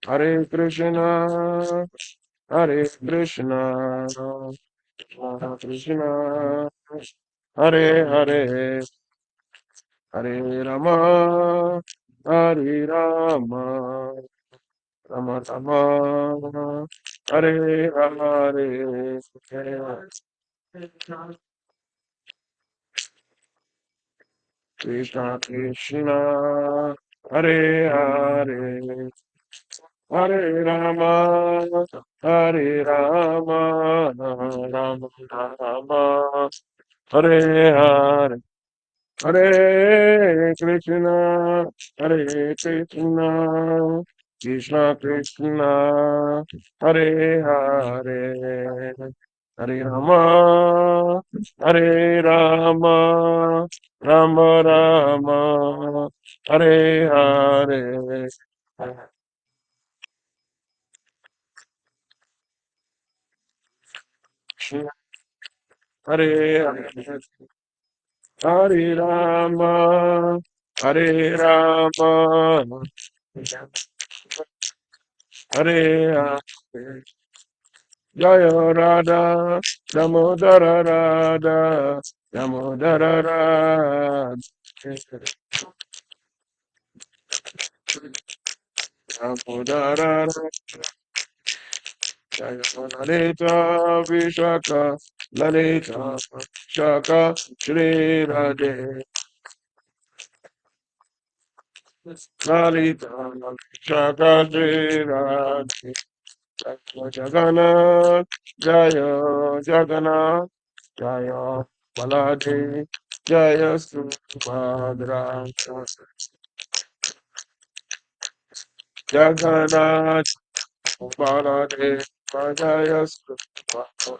Hare Krishna, Hare Krishna, Krishna, Hare Hare, Hare Rama, Hare Rama, Rama Rama, Hare Hare, Krishna Krishna, Hare Hare, Hare Rama, Hare Rama, Rama Rama, Hare Hare. Hare Krishna, Hare Krishna, Krishna Krishna, Hare Hare, Hare Rama, Hare Rama, Rama Rama, Hare Hare. Hare Hare, Hare Rama, Hare Rama, Hare Hare, Jaya Radha, Damodara Radha, Damodara Radha, Damodara Radha, Jaya Lalita Vishaka, Lalita Shaka, Shri Radhe, Lalita Shaka, Shri Radhe, Jagannath, Jaya Jagannath, Jaya Balade, Jaya Subhadra, Jagannath, Balade, Jaya Subhadra,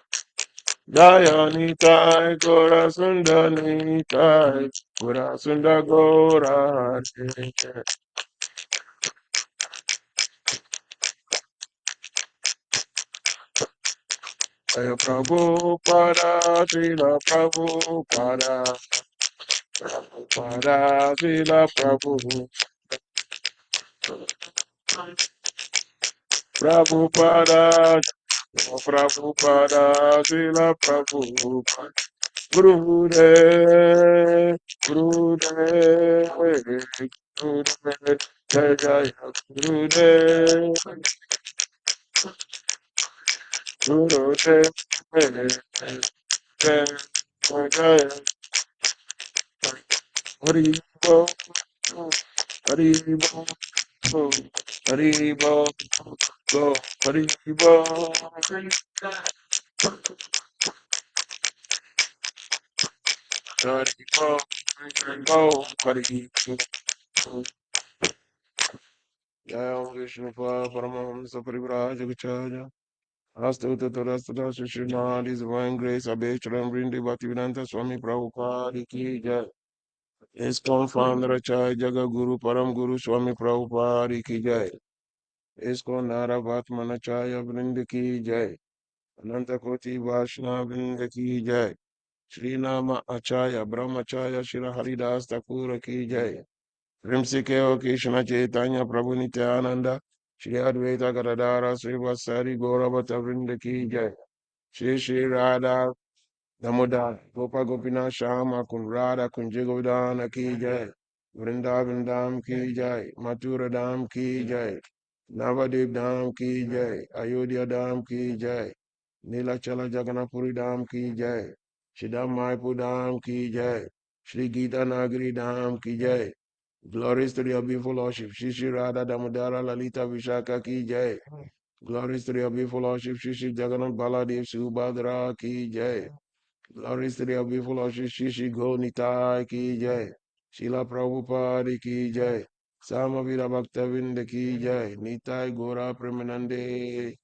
Jaya Nitai, Gora Sunda Nitai, Gora Sunda Gora, Jaya Prabhupada, Srila Prabhupada, Prabhupada, Srila Prabhupada, Prabhupada, Prabhupada, Srila Prabhupada, Gurudev, Gurudev, Gurudev, Jai Jai Gurudev, Gurudev, Jai Jai Hari Bo, Hari Bo, Hari Bo, Go, Hari Bo, Hari Bo, Go, Hari Bo. Jai Om Vishnu Paramahamsa Parivraja Hasta Rasta Srimad, His Divine Grace, Abheshwaram Vrindi Bhaktivedanta Swami Prabhupada Ki Jai. ISKCON Founder Acharya Jaga Guru Param Guru Swami Prabhupada Ki Jai. ISKCON Naravatman Acharya Vrindi Ki Jai. Ananta Koti Vaishnav Vrindi Ki Jai. Sri Nama Acharya Brahmacharya Shri Haridas Thakur Ki Jai. Rimsikeo Krishna Chaitanya Prabhu Nityananda Shri Advaita Gadadara Sri Vasari Gaurabata Vrindi Ki Jai. Shri Shri Radha Damodar Gopa Gopinath Shama Kunrada Kunjigodana Ki Jai. Vrindavan Dham Ki Jai. Mathura Dham Ki Jai. Navadev Dham Ki Jai. Ayodhya Dham Ki Jai. Nilachala Jagannathpuri Dham Ki Jai. Shridham Mayapur Dham Ki Jai. Shri Gita Nagari Dham Ki Jai. Glories to the beautiful Lordship, Shri Shri Radha Damodara Lalita Vishaka Ki Jai. Glories to the beautiful Lordship, Shri Shri Jagannath Baladev Subhadra Ki Jai. Glories to the beautiful Lordship, Shri Shri Gaunitai Ki Jai. Srila Prabhupada Ki Jai. Samavira Bhaktavinda Ki Jai. Nitai Gora Premanande.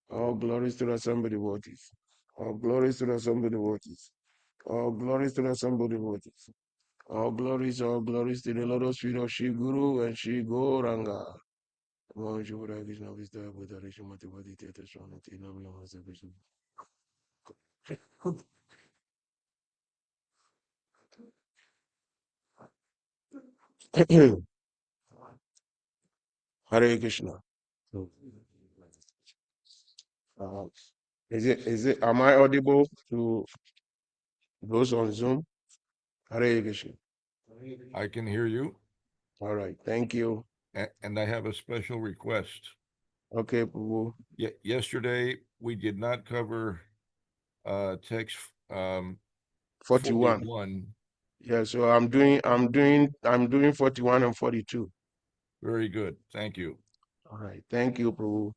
All glories to the assembly devotees. All glories to the assembly devotees. All glories to the assembly devotees. All glories to the Lord of Sri Shri Guru and Shri Goranga. Hare Krishna. Uh, am I audible to those on Zoom? Hare Krishna. I can hear you. All right, thank you. And I have a special request. Okay, Prabhu. Yesterday, we did not cover text 41. 41. Yeah, so I'm doing 41 and 42. Very good. Thank you. All right, thank you, Prabhu.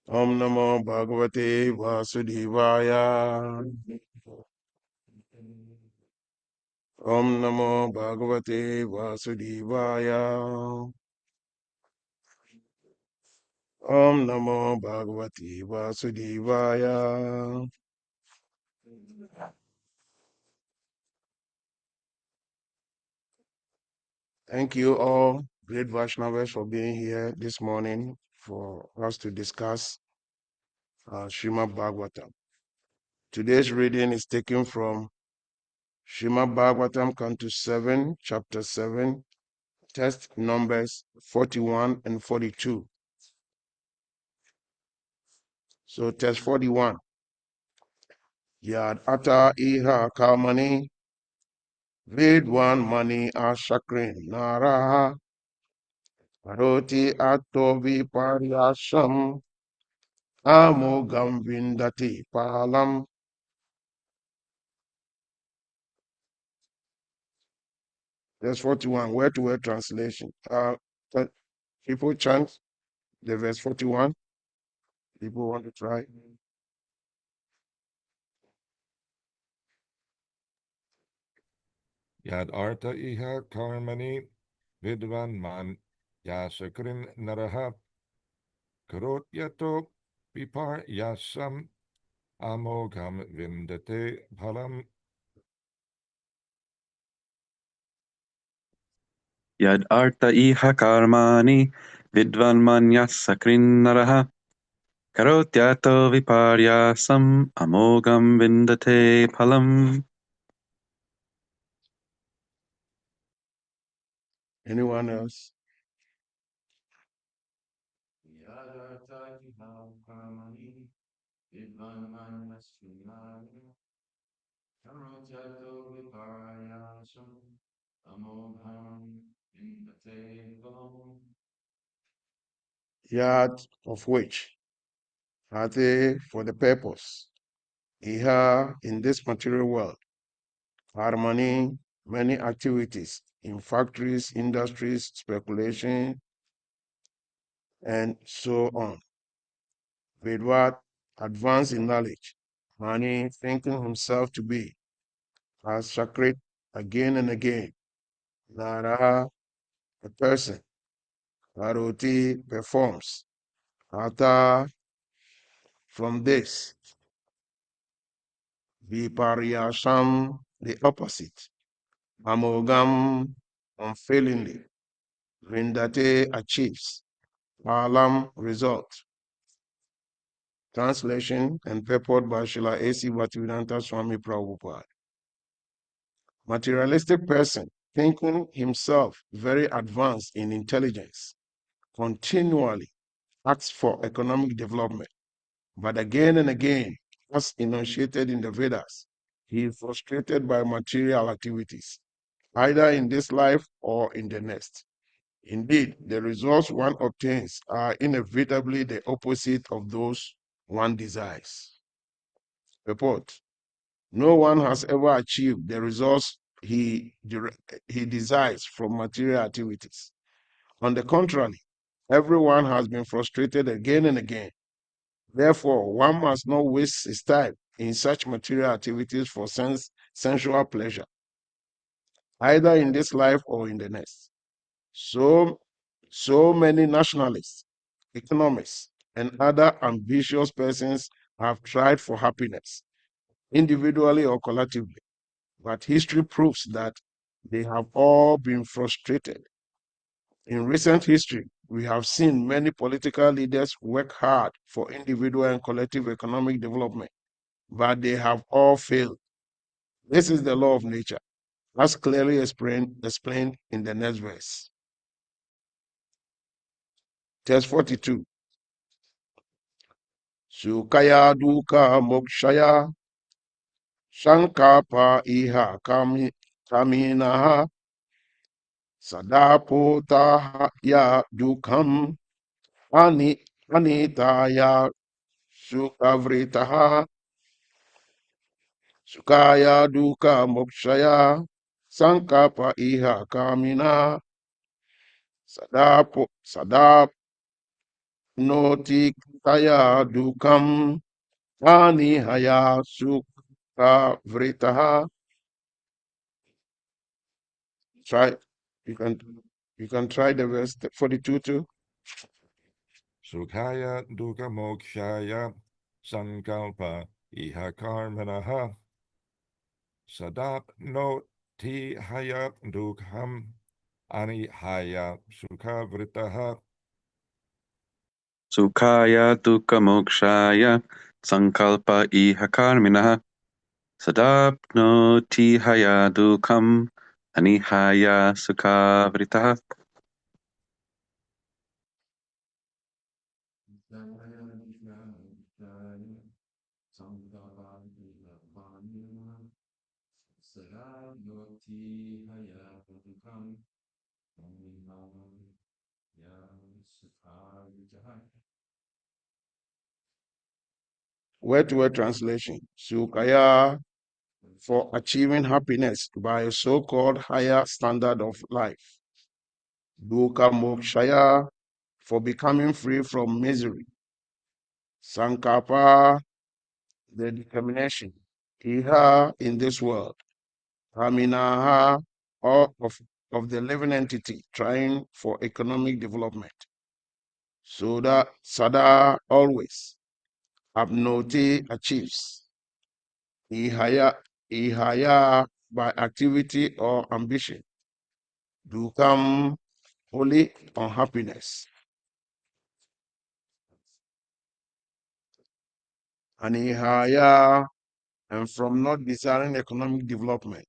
Om Namo Bhagavate Vasudevaya. Om Namo Bhagavate Vasudevaya. Om Namo Bhagavate Vasudevaya. Thank you all, great Vaishnavas, for being here this morning for us to discuss Srimad Bhagavatam. Today's reading is taken from Srimad Bhagavatam, Canto 7, Chapter 7, text numbers 41 and 42. So, text 41. Yad ata iha kamani vidwan mani ashakrin naraha paroti atto viparyasham amogam vindati palam. Verse 41, word-to-word translation. People chant the verse 41. People want to try. Yad arta iha karmani vidvan man yasakrin naraha karot yato vipar yasam amogam vindate bhalam. Yad arta iha karmani vidvanmanyas sakrinnaraha karotyato viparyasam amogam vindate phalam. Anyone else? Yard of which are they for the purpose? Iha in this material world, harmony, many activities in factories, industries, speculation, and so on. With what advance in knowledge, money thinking himself to be as sacred again and again. Nara, a person. Karoti performs. Ata from this. Viparyasam, the opposite. Amogam, unfailingly. Vindate achieves. Palam, result. Translation and purport by Srila A.C. Bhaktivedanta Swami Prabhupada. Materialistic person, thinking himself very advanced in intelligence, continually acts for economic development, but again and again, as enunciated in the Vedas, he is frustrated by material activities, either in this life or in the next. Indeed, the results one obtains are inevitably the opposite of those one desires. Report. No one has ever achieved the results he desires from material activities. On the contrary, everyone has been frustrated again and again. Therefore, one must not waste his time in such material activities for sensual pleasure, either in this life or in the next. So many nationalists, economists, and other ambitious persons have tried for happiness individually or collectively, but history proves that they have all been frustrated. In recent history, we have seen many political leaders work hard for individual and collective economic development, but they have all failed. This is the law of nature, as clearly explained in the next verse. Verse 42. Sukaya duka mokshaya shankapa iha kaminaha sadapota ya dukam anitaya sukavritaha sukaya duka mokshaya sankapa iha kamina sadapnoti dukam anihaya sukavritaha. Try, you can try the verse 42 too. Sukhaya dukkha mokshaya sankalpa iha karmanaha sadapnoti haya dukkham anihaya sukhavritaha. Sukhaya dukkhamokshaya sankalpa iha karminaha sadapnoti haya dukkham anihaya sukhavritaha. Word-to-word translation. Sukaya, for achieving happiness by a so-called higher standard of life. Dukkha mokshaya, for becoming free from misery. Sankapa, the determination. Iha, in this world. Haminaha, or of the living entity trying for economic development. Sada, always. Abnoti, achieves. Ihaya, by activity or ambition. Dukam, only unhappiness. Anihaya, and from not desiring economic development.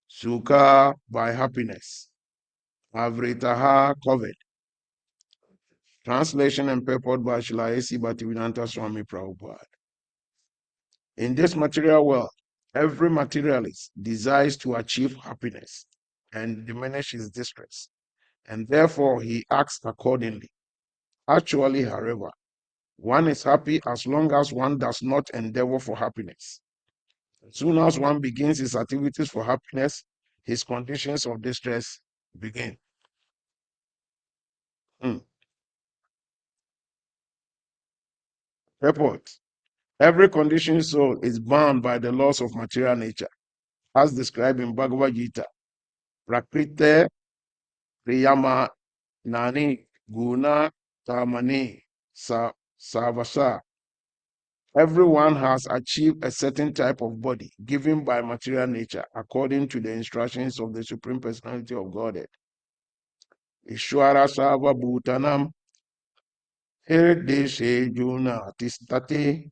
Sukha, by happiness. Avritaha, covered. Translation and purport by Srila A.C. Bhaktivedanta Swami Prabhupada. In this material world, every materialist desires to achieve happiness and diminish his distress, and therefore he acts accordingly. Actually, however, one is happy as long as one does not endeavor for happiness. As soon as one begins his activities for happiness, his conditions of distress begin. Purport. Every conditioned soul is bound by the laws of material nature, as described in Bhagavad Gita. Prakrite Priyama Nani Guna Tamani Savasa. Everyone has achieved a certain type of body given by material nature according to the instructions of the Supreme Personality of Godhead. Ishwara Sava Bhutanam Hirdeshe Juna Tistate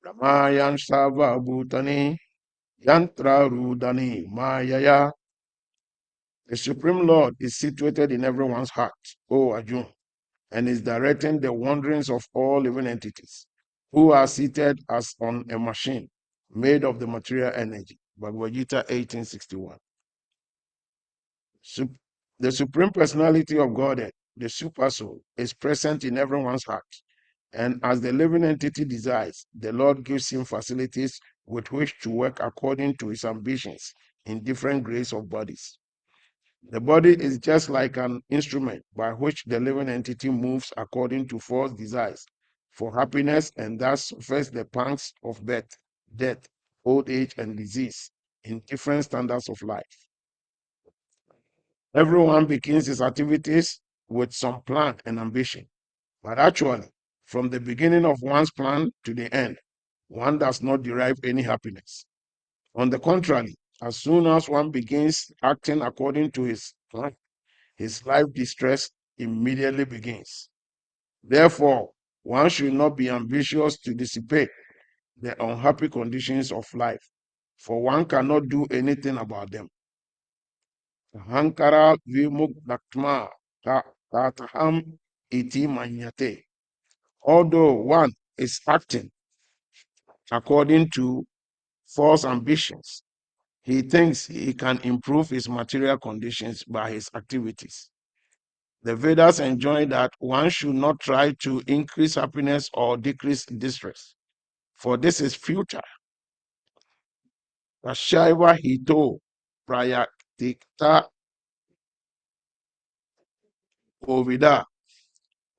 Ramayan Sava Bhutani Yantra Rudani Mayaya. The Supreme Lord is situated in everyone's heart, O Arjuna, and is directing the wanderings of all living entities, who are seated as on a machine made of the material energy. Bhagavad Gita 1861. The Supreme Personality of Godhead, the Super Soul, is present in everyone's heart. And as the living entity desires, the Lord gives him facilities with which to work according to his ambitions in different grades of bodies. The body is just like an instrument by which the living entity moves according to false desires for happiness and thus suffers the pangs of birth, death, old age, and disease in different standards of life. Everyone begins his activities with some plan and ambition, but actually, from the beginning of one's plan to the end, one does not derive any happiness. On the contrary, as soon as one begins acting according to his plan, his life distress immediately begins. Therefore, one should not be ambitious to dissipate the unhappy conditions of life, for one cannot do anything about them. Hankara vimuktaktma tataham iti manyate. Although one is acting according to false ambitions, he thinks he can improve his material conditions by his activities. The Vedas enjoin that one should not try to increase happiness or decrease distress, for this is futile. Tashaiva hito prayaktikta ovida.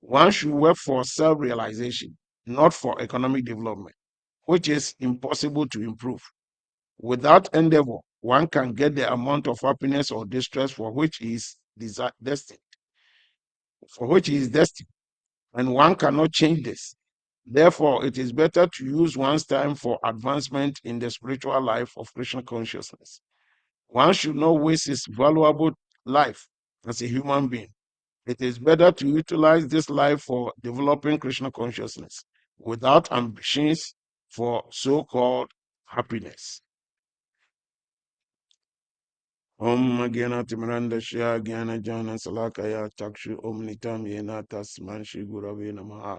One should work for self-realization, not for economic development, which is impossible to improve. Without endeavor, one can get the amount of happiness or distress for which he is destined, and one cannot change this. Therefore, it is better to use one's time for advancement in the spiritual life of Krishna consciousness. One should not waste his valuable life as a human being. It is better to utilize this life for developing Krishna consciousness without ambitions for so-called happiness. Om Gyana Timiranda Shya Gyana Jana Salakaya Chakshu Om Nitam Yena Tasman Shri Gurave Namaha.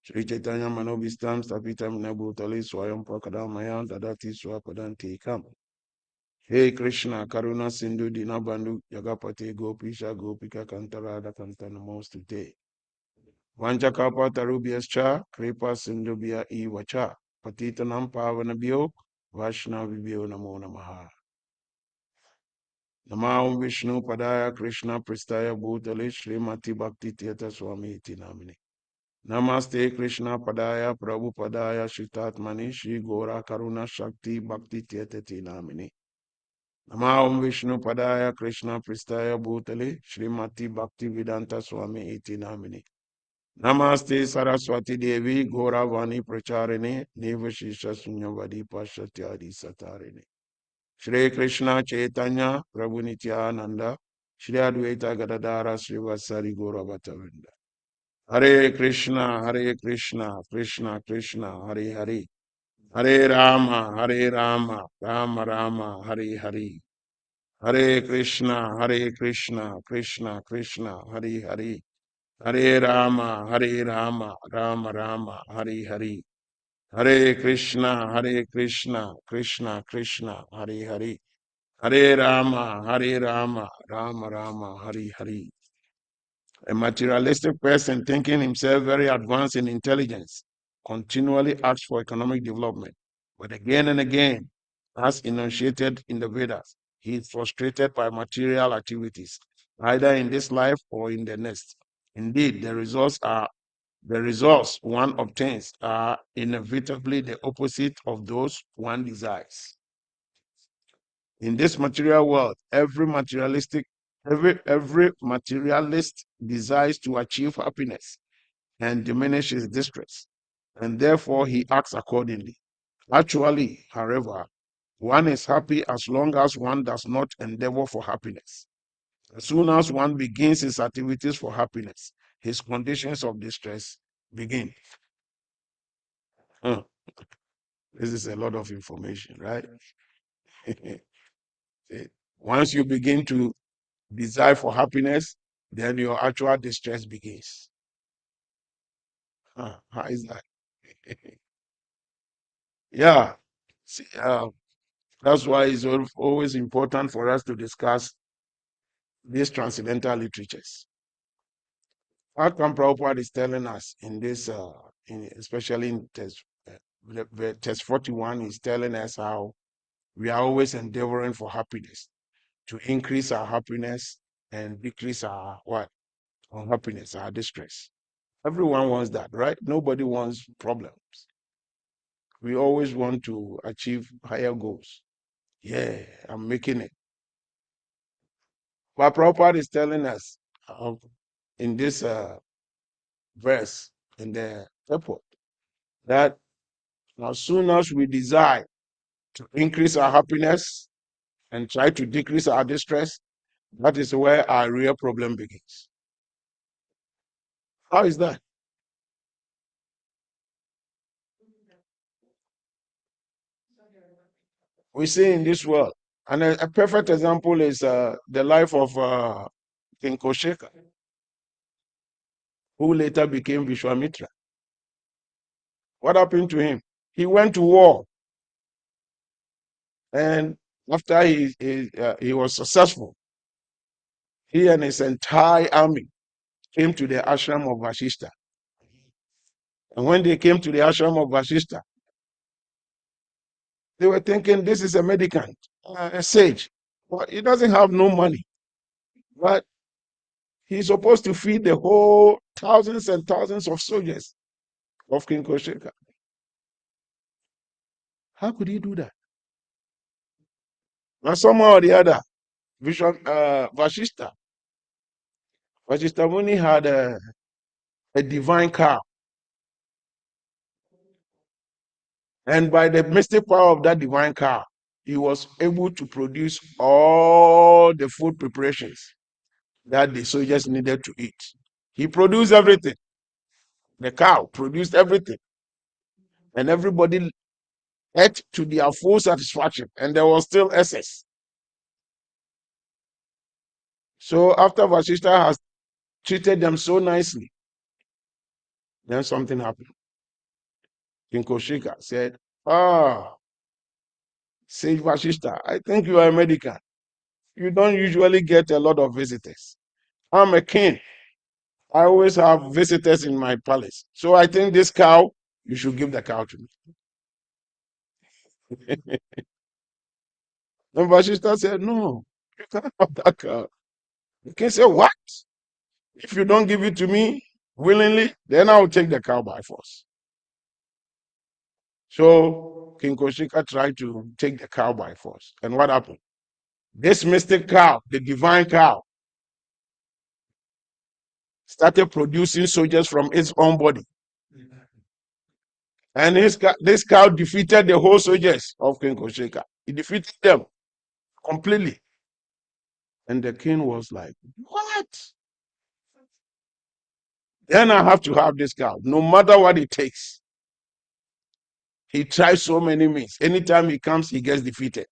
Shri Chaitanya Manobistam Stapitam Nabutali Swayam Prakadamayan Dadati Swapadanti Kam. Hey Krishna Karuna Sindhu Dinabandhu Jagapati Gopisha Gopika Kantarada Kantana Mostute. Vanchakapa Tarubhyascha Kripa Sindhubhya Ivacha Patitanam Pavanabhyo Vaishnavibhyo Namo Namaha. Namah Vishnu Padaya Krishna Pristaya Bhutale Srimati Bhakti Tirtha Swami Iti Namini. Namaste Krishna Padaya Prabhu Padaya Shitatmani Shri Gora Karuna Shakti Bhakti Tirtha Namini. Namah Vishnu Padaya Krishna Pristaya Bhutale Srimati Bhakti Vedanta Swami Iti Namini. Namaste Saraswati Devi Gora Vani Pracharine Nevashisha Sunyavadi Pashatyadi Satarine. Shri Krishna Chaitanya Prabhu Nityananda Shri Advaita Gadadara Shri Vasari Gora Bhatavinda. Hare Krishna Krishna Krishna Hare Hare Hare Rama Rama Rama Hare Hare Hare Krishna Krishna Krishna Hare Hare Hare Rama Rama Rama Hare Hare Hare Krishna Krishna Krishna Hare Hare Hare Rama Rama Rama Hare Hare. A materialistic person thinking himself very advanced in intelligence continually asks for economic development, but again and again, as enunciated in the Vedas, he is frustrated by material activities, either in this life or in the next. Indeed, the results one obtains are inevitably the opposite of those one desires. In this material world, every materialist desires to achieve happiness and diminish his distress, and therefore he acts accordingly. Actually, however, one is happy as long as one does not endeavor for happiness. As soon as one begins his activities for happiness, his conditions of distress begin. This is a lot of information, right? Once you begin to desire for happiness, then your actual distress begins. How is that? Yeah. See, that's why it's always important for us to discuss these transcendental literatures. How come Prabhupada is telling us in this, especially in test 41, is telling us how we are always endeavoring for happiness, to increase our happiness and decrease our what? Unhappiness, our distress. Everyone wants that, right? Nobody wants problems. We always want to achieve higher goals. Yeah, I'm making it. But Prabhupada is telling us in this verse in the airport that As soon as we desire to increase our happiness and try to decrease our distress, that is where our real problem begins. How is that? We see in this world, and a perfect example is the life of King Koshika, who later became Vishwamitra. What happened to him? He went to war, and after he was successful, he and his entire army came to the ashram of Vashishta. And when they came to the ashram of Vashishta, they were thinking, this is a mendicant, a sage. Well, he doesn't have no money, but he's supposed to feed the whole thousands and thousands of soldiers of King Koshika. How could he do that? Now, somehow or the other, Vashishta Muni had a divine cow. And by the mystic power of that divine cow, he was able to produce all the food preparations that the soldiers needed to eat. He produced everything. The cow produced everything. And everybody ate to their full satisfaction. And there was still excess. So after Vasishta has treated them so nicely, then something happened. King Koshika said, Sage Vasishta, I think you are a medical. You don't usually get a lot of visitors. I'm a king. I always have visitors in my palace. So I think this cow, you should give the cow to me. And Vasishta said, no, you can't have that cow. The king said, what? If you don't give it to me willingly, then I'll take the cow by force. So King Koshika tried to take the cow by force. And what happened? This mystic cow, the divine cow, started producing soldiers from its own body. And this cow defeated the whole soldiers of King Koshika. He defeated them completely. And the king was like, what? Then I have to have this cow, no matter what it takes. He tries so many means. Anytime he comes, he gets defeated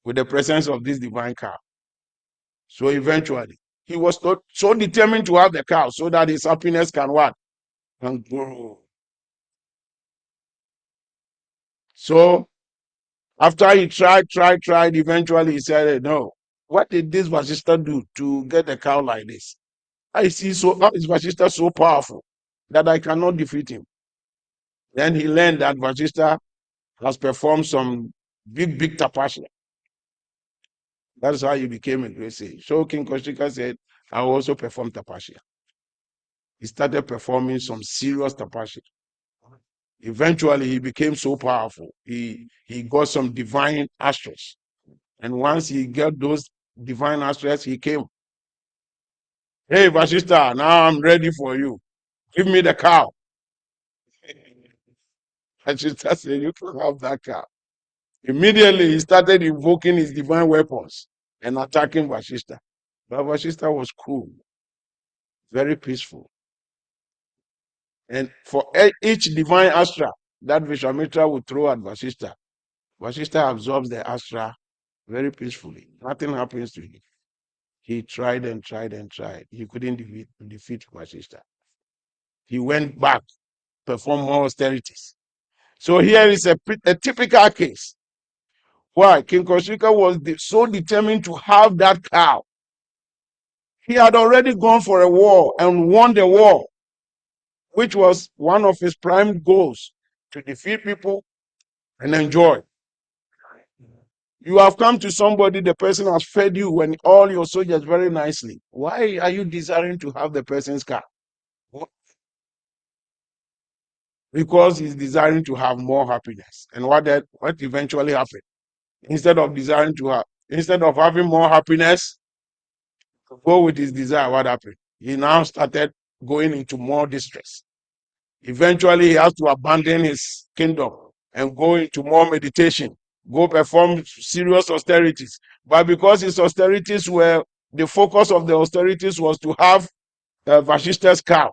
with the presence of this divine cow. So eventually, he was so determined to have the cow so that his happiness can what? Can grow. So after he tried, eventually he said, no. What did this Vasishta do to get a cow like this? I see how is Vasishta so powerful that I cannot defeat him. Then he learned that Vasishta has performed some big tapasya. That's how he became a great sage. So King Koshika said, I will also perform tapasya. He started performing some serious tapasya. Eventually, he became so powerful. He got some divine astros. And once he got those divine astros, he came. Hey, Vasishta, now I'm ready for you. Give me the cow. Vasishta said, you can have that cow. Immediately, he started invoking his divine weapons and attacking Vasishta. But Vasishta was cool, very peaceful. And for each divine astra that Vishwamitra would throw at Vasishta, Vasishta absorbs the astra very peacefully. Nothing happens to him. He tried and tried and tried. He couldn't defeat Vasishta. He went back, performed more austerities. So here is a typical case. Why? King Koshika was so determined to have that cow. He had already gone for a war and won the war, which was one of his prime goals, to defeat people and enjoy. You have come to somebody, the person has fed you and all your soldiers very nicely. Why are you desiring to have the person's car? Because he's desiring to have more happiness. And what eventually happened? Instead of having more happiness, to go with his desire, what happened? He now started going into more distress. Eventually, he has to abandon his kingdom and go into more meditation, go perform serious austerities. But because his austerities were, the focus of the austerities was to have Vashishta's cow,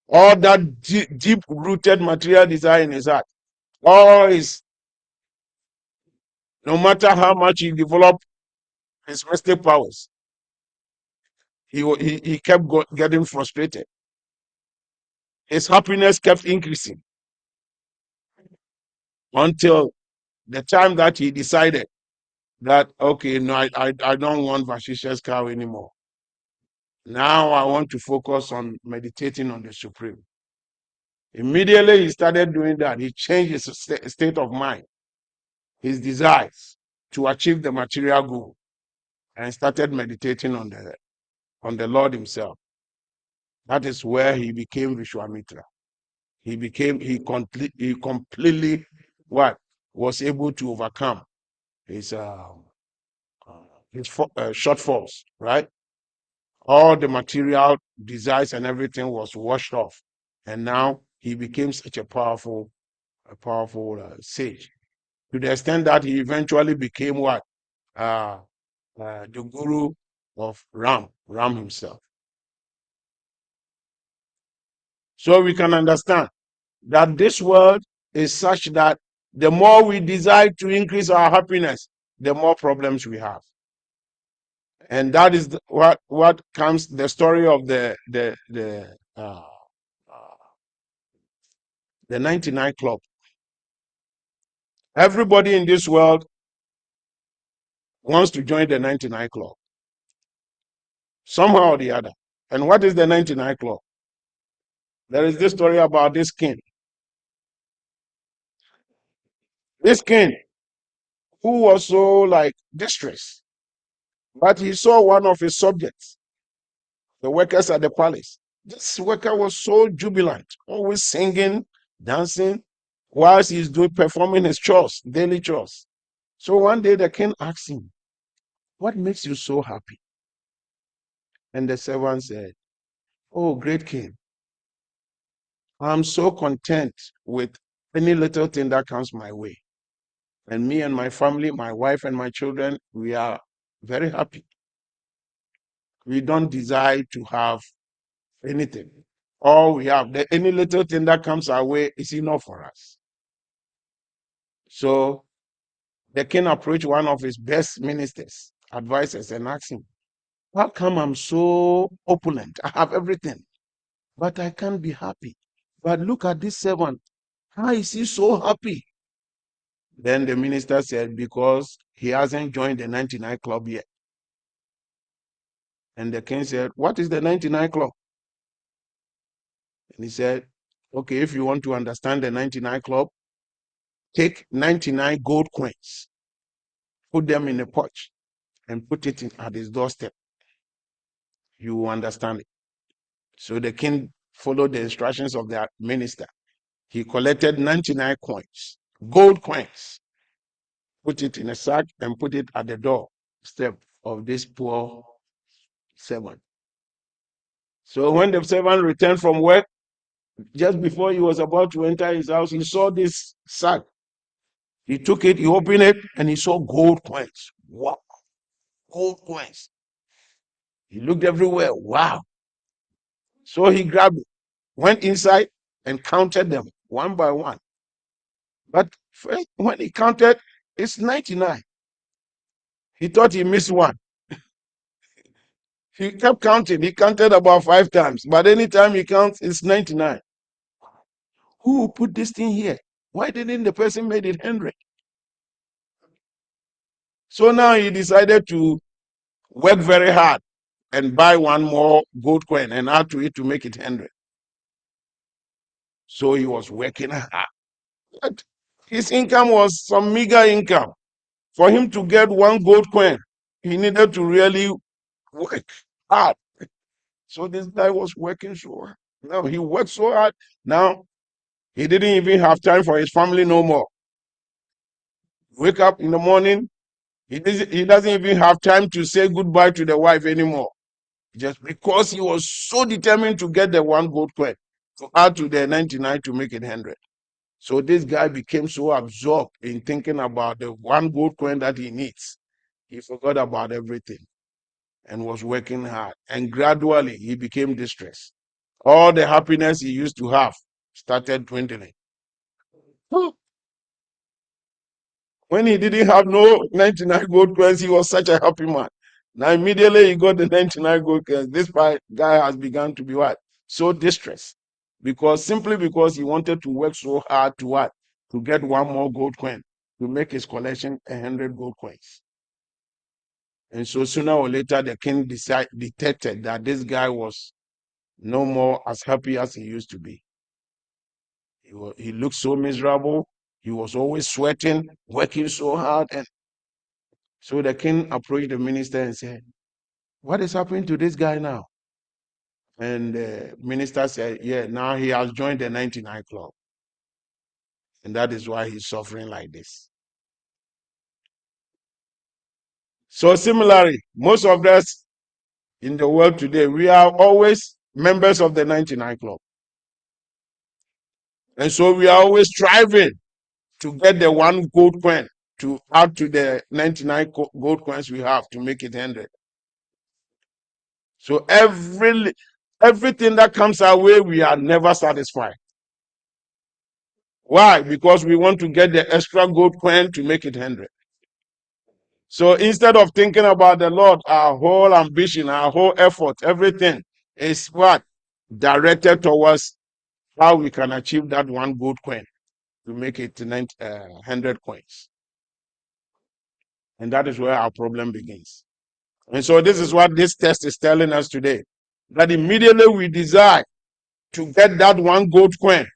all that deep-rooted material desire in his heart, all his, no matter how much he developed his mystic powers, he kept getting frustrated. His happiness kept increasing until the time that he decided that, okay, no, I don't want Vashishta's cow anymore. Now I want to focus on meditating on the Supreme. Immediately he started doing that. He changed his state of mind, his desires to achieve the material goal, and started meditating on the Lord himself. That is where he became Vishwamitra. He completely what was able to overcome his shortfalls, right? All the material desires and everything was washed off, and now he became such a powerful sage, to the extent that he eventually became what the guru of Ram himself. So we can understand that this world is such that the more we desire to increase our happiness, the more problems we have. And that is what comes the story of the 99 Club. Everybody in this world wants to join the 99 Club somehow or the other. And what is the 99 Club? There is this story about this king. This king who was so like distressed, but he saw one of his subjects, the workers at the palace. This worker was so jubilant, always singing, dancing, whilst he's performing his chores, daily chores. So one day the king asked him, "What makes you so happy?" And the servant said, "Oh, great king, I'm so content with any little thing that comes my way. And me and my family, my wife and my children, we are very happy. We don't desire to have anything. All we have, any little thing that comes our way is enough for us." So the king approached one of his best ministers, advisors, and asked him, "How come I'm so opulent? I have everything, but I can't be happy. But look at this servant. How is he so happy?" Then the minister said, "Because he hasn't joined the 99 Club yet." And the king said, "What is the 99 Club?" And he said, "Okay, if you want to understand the 99 Club, take 99 gold coins, put them in a pouch, and put it at his doorstep. You will understand it." So the king followed the instructions of the minister. He collected 99 coins, gold coins, put it in a sack, and put it at the doorstep of this poor servant. So when the servant returned from work, just before he was about to enter his house, he saw this sack. He took it, he opened it, and he saw gold coins. Wow, gold coins. He looked everywhere. Wow. So he grabbed it, went inside, and counted them one by one. But first, when he counted, it's 99. He thought he missed one. He kept counting. He counted about 5 times. But anytime he counts, it's 99. Who put this thing here? Why didn't the person made it 100? So now he decided to work very hard and buy one more gold coin and add to it to make it 100. So he was working hard. But his income was some meager income. For him to get one gold coin, he needed to really work hard. So this guy was working so hard. Now he worked so hard. Now he didn't even have time for his family no more. Wake up in the morning, he doesn't even have time to say goodbye to the wife anymore. Just because he was so determined to get the one gold coin. to add to the 99 to make it 100. So this guy became so absorbed in thinking about the one gold coin that he needs. He forgot about everything and was working hard. And gradually he became distressed. All the happiness he used to have started dwindling. When he didn't have no 99 gold coins, he was such a happy man. Now immediately he got the 99 gold coins. This guy has begun to be what? So distressed. Simply because he wanted to work so hard to what? To get one more gold coin, to make his collection 100 gold coins. And so sooner or later, the king detected that this guy was no more as happy as he used to be. He looked so miserable. He was always sweating, working so hard. And so the king approached the minister and said, "What is happening to this guy now?" And the minister said, "Yeah, now he has joined the 99 club. And that is why he's suffering like this." So similarly, most of us in the world today, we are always members of the 99 club. And so we are always striving to get the one gold coin to add to the 99 gold coins we have to make it 100. So everything that comes our way, we are never satisfied. Why? Because we want to get the extra gold coin to make it 100. So instead of thinking about the Lord, our whole ambition, our whole effort, everything is what? Directed towards how we can achieve that one gold coin to make it 100 coins. And that is where our problem begins. And so this is what this test is telling us today. That immediately we desire to get that one gold coin.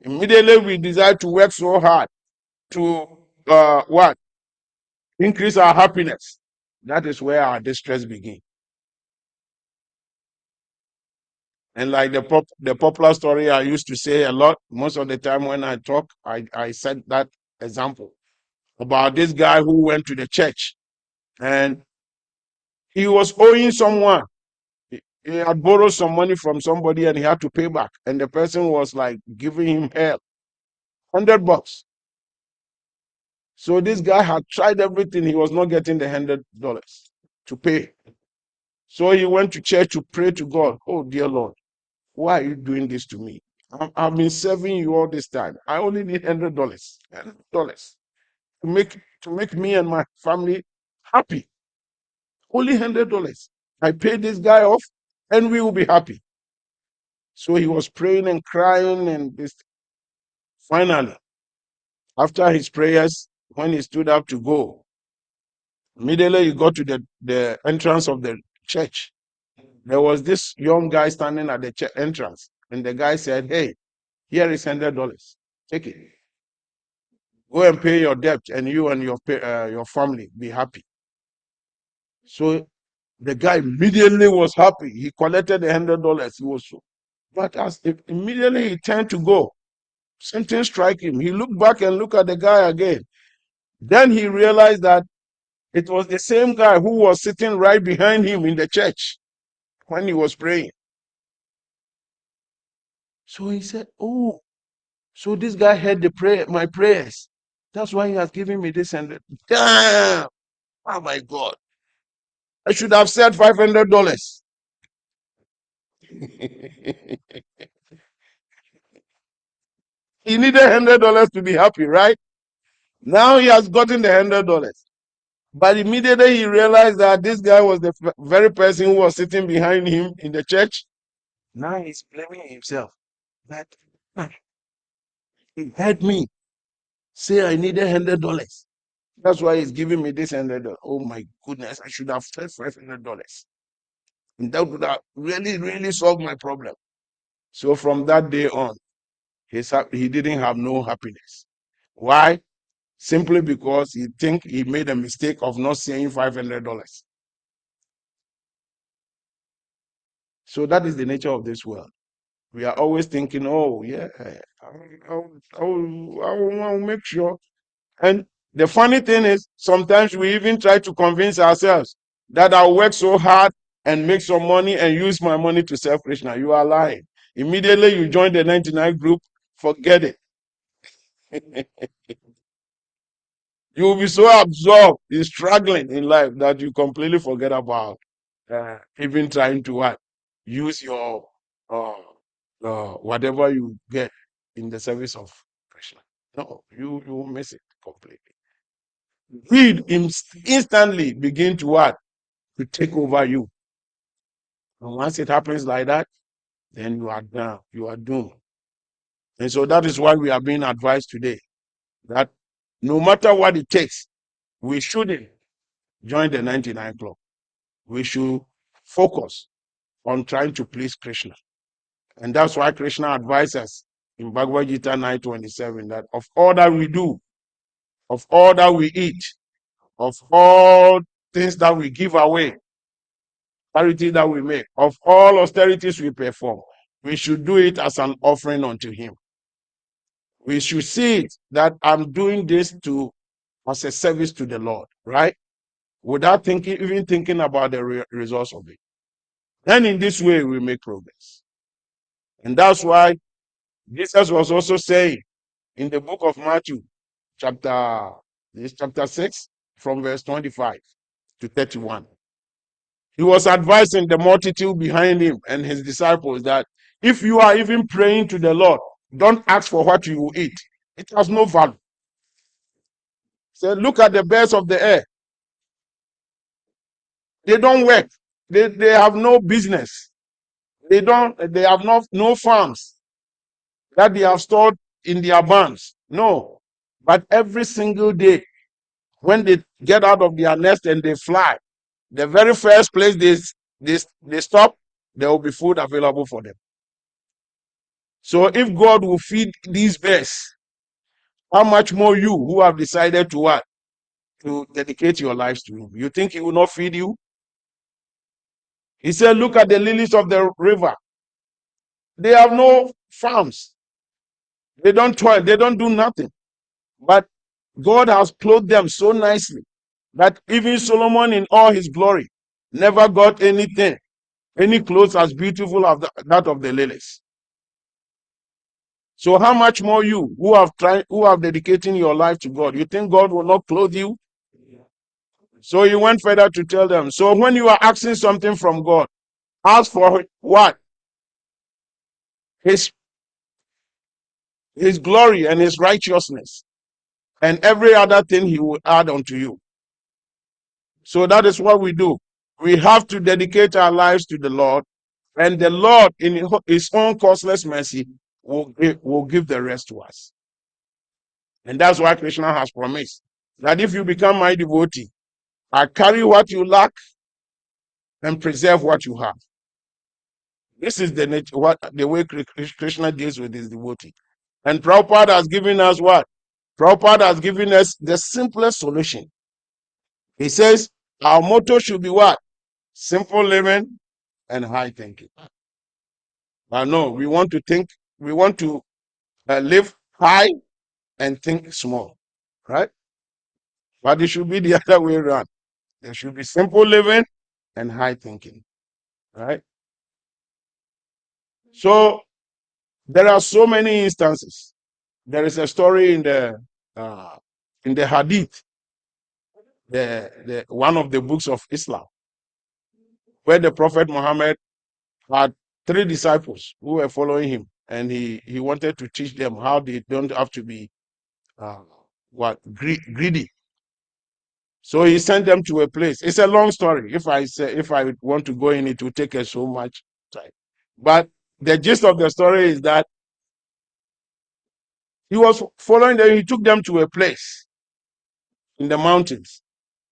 Immediately we desire to work so hard to what? Increase our happiness. That is where our distress begins. And like the popular story I used to say a lot, most of the time when I talk, I said that example about this guy who went to the church and he was owing someone. He had borrowed some money from somebody and he had to pay back. And the person was like giving him hell, $100. So this guy had tried everything. He was not getting the $100 to pay. So he went to church to pray to God. "Oh, dear Lord, why are you doing this to me? I've been serving you all this time. I only need $100, $100 to make me and my family happy. Only $100. I pay this guy off and we will be happy." So he was praying and crying and this. Finally, after his prayers, when he stood up to go, immediately he got to the entrance of the church. There was this young guy standing at the entrance, and the guy said, "Hey, here is $100. Take it. Go and pay your debt, and you and your family be happy." So the guy immediately was happy. He collected the $100. He was so, but as if immediately he turned to go, something struck him. He looked back and looked at the guy again. Then he realized that it was the same guy who was sitting right behind him in the church when he was praying. So he said, "Oh, so this guy heard my prayers. That's why he has given me this $100. Damn! Oh my God! I should have said $500." He needed $100 to be happy, right? Now he has gotten the $100. But immediately he realized that this guy was the very person who was sitting behind him in the church. Now he's blaming himself that he heard me say I needed $100. That's why he's giving me this $100. Oh my goodness, I should have said $500. And that would have really, really solved my problem. So from that day on, he didn't have no happiness. Why? Simply because he made a mistake of not saying $500. So that is the nature of this world. We are always thinking, "Oh yeah, I'll make sure." And the funny thing is, sometimes we even try to convince ourselves that I'll work so hard and make some money and use my money to serve Krishna. You are lying. Immediately you join the 99 group, forget it. You will be so absorbed in struggling in life that you completely forget about even trying to what? Use your whatever you get in the service of Krishna. No, you will miss it completely. Greed instantly begin to what? To take over you. And once it happens like that, then you are down, you are doomed. And so that is why we are being advised today that no matter what it takes, we shouldn't join the 99 club. We should focus on trying to please Krishna. And that's why Krishna advises us in Bhagavad Gita 9:27 that of all that we do, of all that we eat, of all things that we give away, charity that we make, of all austerities we perform, we should do it as an offering unto him. We should see it that I'm doing this as a service to the Lord, right? Without even thinking about the results of it. Then in this way, we make progress. And that's why Jesus was also saying in the book of Matthew, chapter 6, from verse 25 to 31. He was advising the multitude behind him and his disciples that if you are even praying to the Lord, don't ask for what you will eat. It has no value. So look at the birds of the air. They don't work. They have no business. They have no farms that they have stored in their barns. No. But every single day, when they get out of their nest and they fly, the very first place they stop, there will be food available for them. So if God will feed these birds, how much more you who have decided to what? To dedicate your lives to him. You think he will not feed you? He said, look at the lilies of the river. They have no farms. They don't toil. They don't do nothing. But God has clothed them so nicely that even Solomon in all his glory never got anything, any clothes as beautiful as that of the lilies. So how much more you who have dedicating your life to God, you think God will not clothe you? So he went further to tell them, so when you are asking something from God, ask for what? His glory and his righteousness, and every other thing he will add unto you. So that is what we do. We have to dedicate our lives to the Lord, and the Lord, in his own causeless mercy, will give the rest to us. And that's why Krishna has promised that if you become my devotee, I carry what you lack and preserve what you have. This is the way Krishna deals with his devotee. And Prabhupada has given us what? Prabhupada has given us the simplest solution. He says our motto should be what? Simple living and high thinking. But no, we want to live high and think small, right? But it should be the other way around. There should be simple living and high thinking, right? So there are so many instances. There is a story in the Hadith, the one of the books of Islam, where the Prophet Muhammad had 3 disciples who were following him, and he wanted to teach them how they don't have to be greedy. So he sent them to a place. It's a long story. If I want to go in, it will take us so much time. But the gist of the story is that he was following them. He took them to a place in the mountains,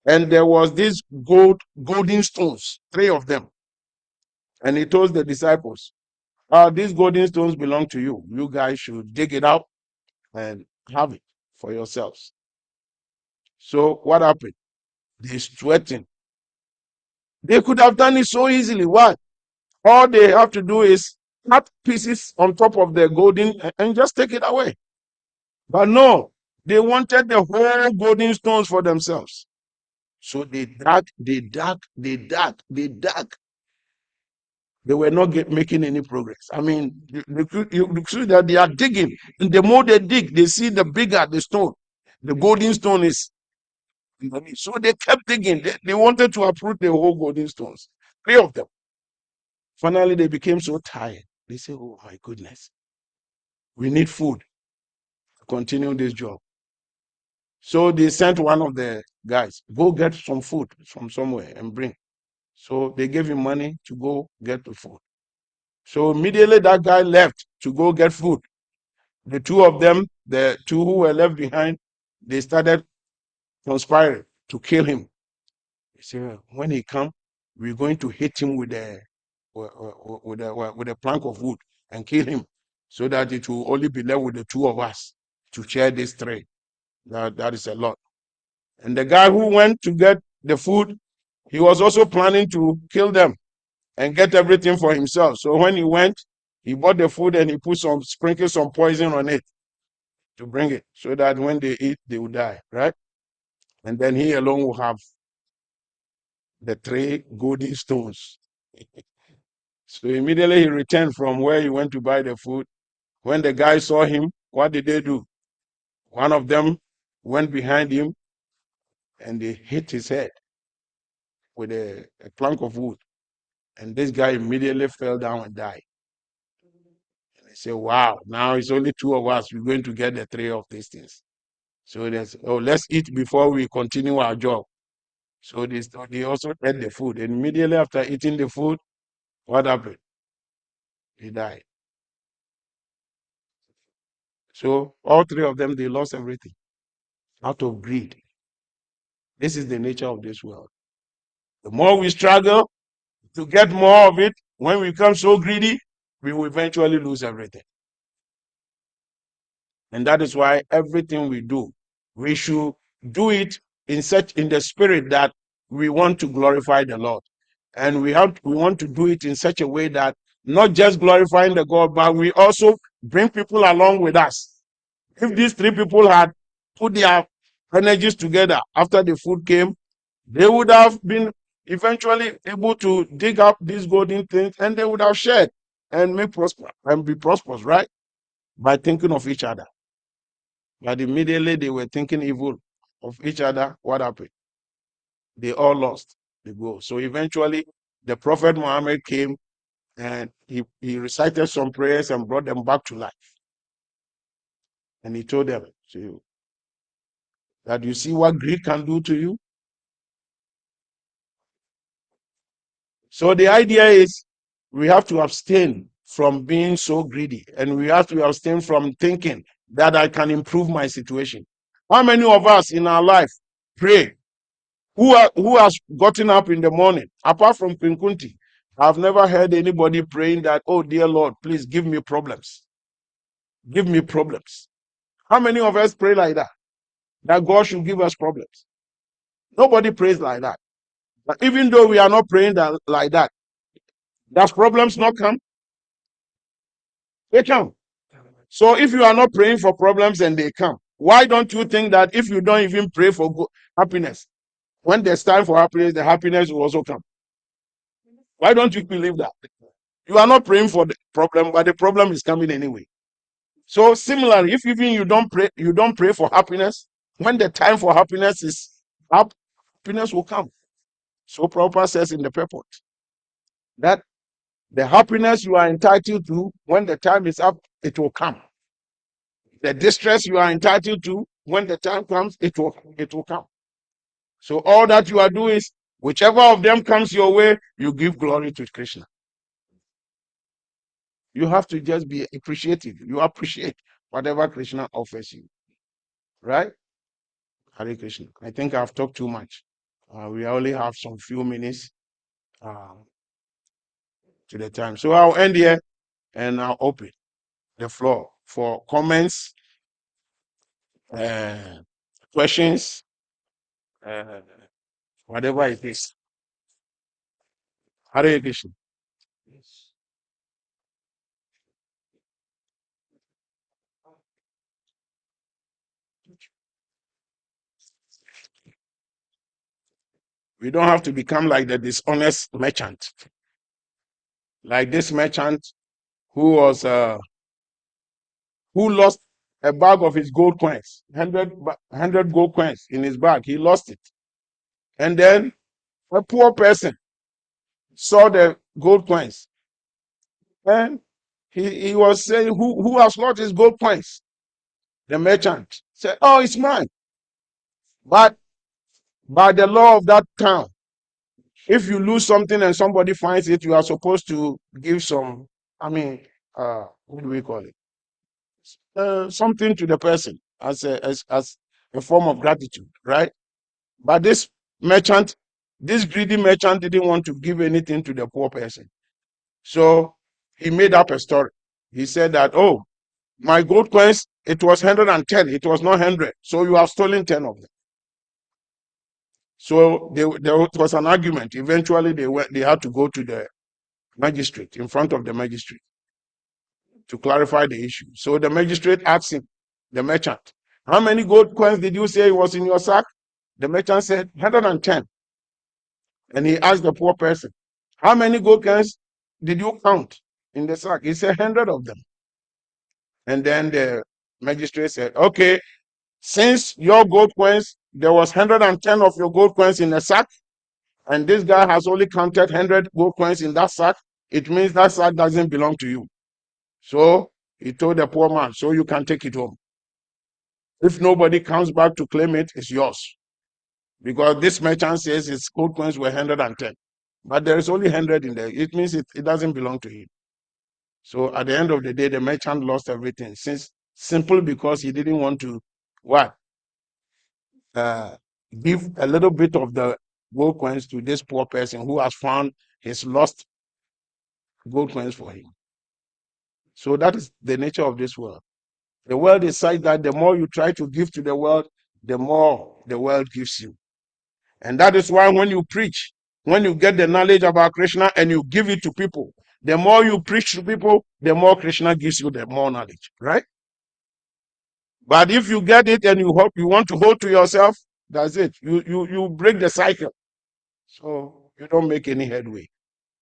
and there was these golden stones, 3 of them. And he told the disciples, these golden stones belong to you. You guys should dig it out and have it for yourselves. So what happened? They sweating. They could have done it so easily. Why? All they have to do is cut pieces on top of the golden and just take it away. But no, they wanted the whole golden stones for themselves. So they dug. They were not making any progress. I mean, you see that they are digging. And the more they dig, they see the bigger the stone. The golden stone is. So they kept digging. They wanted to uproot the whole golden stones. 3 of them. Finally, they became so tired. They said, oh my goodness, we need food to continue this job. So they sent one of the guys, go get some food from somewhere and bring. So they gave him money to go get the food. So immediately that guy left to go get food. The 2 of them, the 2 who were left behind, they started conspiring to kill him. He said, when he come, we're going to hit him with a plank of wood and kill him, so that it will only be left with the 2 of us to share this trade. That is a lot. And the guy who went to get the food, he was also planning to kill them and get everything for himself. So when he went, he bought the food and he sprinkled some poison on it to bring it, so that when they eat, they will die, right? And then he alone will have the 3 golden stones. So immediately he returned from where he went to buy the food. When the guy saw him, what did they do? One of them went behind him and they hit his head with a plank of wood. And this guy immediately fell down and died. And they said, wow, now it's only 2 of us. We're going to get the 3 of these things. So they said, oh, let's eat before we continue our job. So they also ate the food. And immediately after eating the food, what happened? He died. So all 3 of them, they lost everything out of greed. This is the nature of this world. The more we struggle to get more of it, when we become so greedy, we will eventually lose everything. And that is why everything we do, we should do it in the spirit that we want to glorify the Lord. And we want to do it in such a way that not just glorifying the God, but we also bring people along with us. If these 3 people had put their energies together after the food came, they would have been eventually able to dig up these golden things, and they would have shared and be prosperous, right? By thinking of each other. But immediately they were thinking evil of each other. What happened? They all lost the goal. So eventually the Prophet Muhammad came and he recited some prayers and brought them back to life. And he told them that you see what greed can do to you. So the idea is we have to abstain from being so greedy, and we have to abstain from thinking that I can improve my situation. How many of us in our life pray? Who has gotten up in the morning, apart from Pinkunti? I've never heard anybody praying that, oh dear Lord, please give me problems. Give me problems. How many of us pray like that? That God should give us problems. Nobody prays like that. But even though we are not praying like that, does problems not come? They come. So if you are not praying for problems and they come, why don't you think that if you don't even pray for happiness, when there's time for happiness, the happiness will also come? Why don't you believe that? You are not praying for the problem, but the problem is coming anyway. So similarly, if even you don't pray for happiness, when the time for happiness is up, happiness will come. So Prabhupada says in the purport that the happiness you are entitled to, when the time is up, it will come. The distress you are entitled to, when the time comes, it will come. So all that you are doing is, whichever of them comes your way, you give glory to Krishna. You have to just be appreciative. You appreciate whatever Krishna offers you. Right? Hare Krishna. I think I've talked too much. We only have some few minutes to the time. So I'll end here and I'll open the floor for comments, questions, whatever it is. Hare Krishna. We don't have to become like the dishonest merchant. Like this merchant who lost a bag of his gold coins, 100 gold coins in his bag. He lost it. And then a poor person saw the gold coins. And he was saying, who has lost his gold coins? The merchant said, oh, it's mine. But by the law of that town, if you lose something and somebody finds it, you are supposed to give some, what do we call it? Something to the person as a form of gratitude, right? But this merchant, this greedy merchant didn't want to give anything to the poor person. So he made up a story. He said that, oh, my gold coins, it was 110, it was not 100. So you have stolen 10 of them. So there was an argument. Eventually, they had to go to the magistrate, in front of the magistrate, to clarify the issue. So the magistrate asked him, the merchant, how many gold coins did you say was in your sack? The merchant said 110. And he asked the poor person, how many gold coins did you count in the sack? He said 100 of them. And then the magistrate said, okay, since your gold coins, there was 110 of your gold coins in the sack, and this guy has only counted 100 gold coins in that sack, it means that sack doesn't belong to you. So he told the poor man, so you can take it home. If nobody comes back to claim it, it's yours. Because this merchant says his gold coins were 110. But there is only 100 in there. It means it doesn't belong to him. So at the end of the day, the merchant lost everything, simply because he didn't want to what? Give a little bit of the gold coins to this poor person who has found his lost gold coins for him. So that is the nature of this world. The world is such that the more you try to give to the world, the more the world gives you. And that is why when you preach, when you get the knowledge about Krishna and you give it to people, the more you preach to people, the more Krishna gives you the more knowledge, right? But if you get it and you want to hold to yourself, that's it. You break the cycle. So you don't make any headway.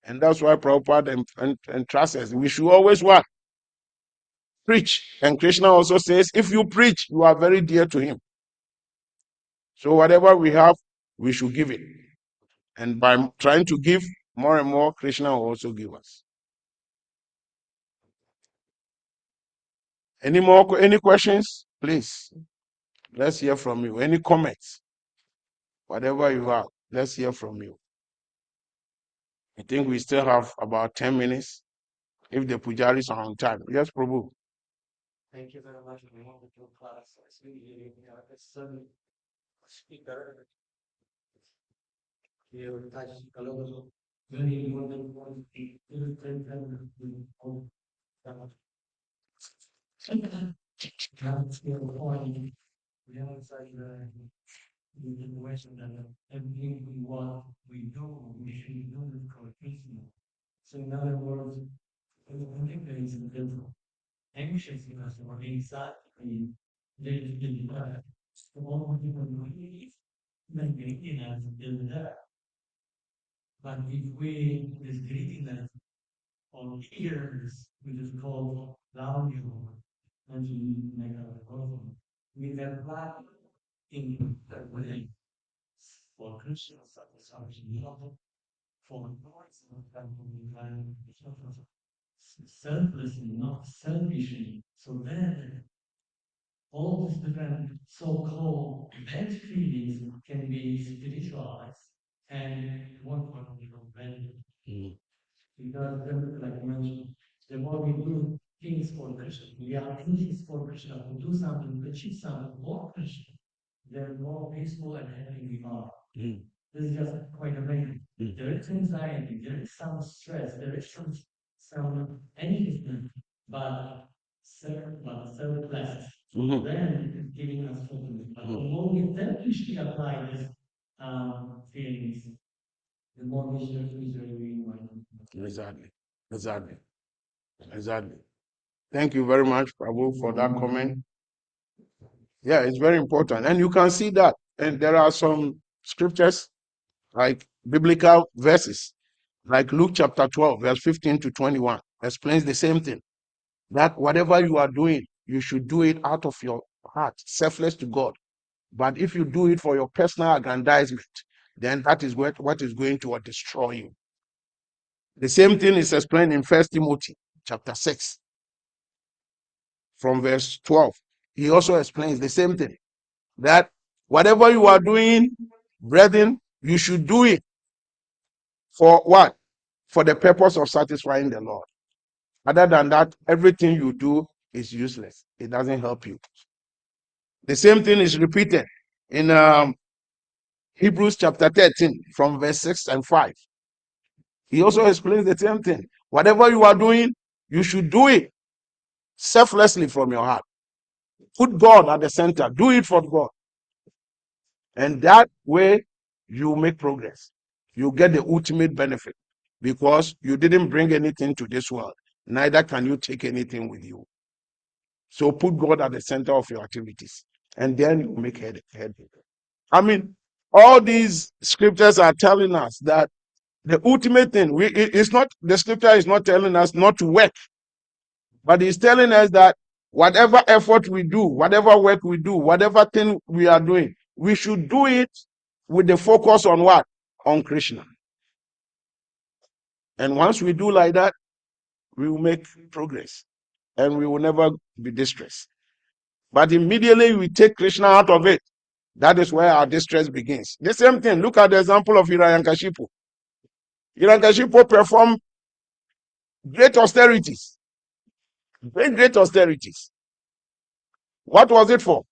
And that's why Prabhupada and trust us. We should always what? Preach. And Krishna also says, if you preach, you are very dear to him. So whatever we have, we should give it. And by trying to give more and more, Krishna will also give us. Any questions? Please. Let's hear from you. Any comments? Whatever you have, let's hear from you. I think we still have about 10 minutes if the pujaris are on time. Yes, Prabhu. Thank you very much for the wonderful class. It's really a certain speaker. You touched a lot of very important point. We emphasize the question that everything we do, we should do it for Krishna. So in other words, I think there is a little anxiousness or anxiety that all people believe that greediness is there. But if we, this greediness or eagerness, which is called value, and to make a problem, we can apply in the way for Krishna satisfaction, for noise, selflessly, not selfishly. So then all these different so-called bad feelings can be spiritualized and one point of view value. Because like I mentioned, the more we do things for Krishna, we are doing things for Krishna, to do something, to achieve something for Krishna, the more peaceful and happy we are. This is just quite amazing. There is anxiety, there is some stress, there is some anything, but selfless. Then giving us fulfillment. But the more we selfishly apply this feelings, the more misery we might. Exactly. Thank you very much, Prabhu, for that comment. Yeah, it's very important. And you can see that. And there are some scriptures, like biblical verses, Like Luke chapter 12, verse 15 to 21, explains the same thing. That whatever you are doing, you should do it out of your heart, selfless to God. But if you do it for your personal aggrandizement, then that is what is going to destroy you. The same thing is explained in 1 Timothy chapter 6, from verse 12. He also explains the same thing, that whatever you are doing, brethren, you should do it for what? For the purpose of satisfying the Lord. Other than that, everything you do is useless. It doesn't help you. The same thing is repeated in Hebrews chapter 13, from verse 6 and 5. He also explains the same thing. Whatever you are doing, you should do it selflessly from your heart. Put God at the center. Do it for God. And that way, you make progress. You get the ultimate benefit, because you didn't bring anything to this world. Neither can you take anything with you. So put God at the center of your activities, and then you make head. I mean, all these scriptures are telling us that the ultimate thing, it's not, the scripture is not telling us not to work, but it's telling us that whatever effort we do, whatever work we do, whatever thing we are doing, we should do it with the focus on what? On Krishna. And once we do like that, we will make progress and we will never be distressed. But immediately we take Krishna out of it, that is where our distress begins. The same thing, look at the example of Hiranyakashipu. Hiranyakashipu performed great austerities. Great austerities. What was it for?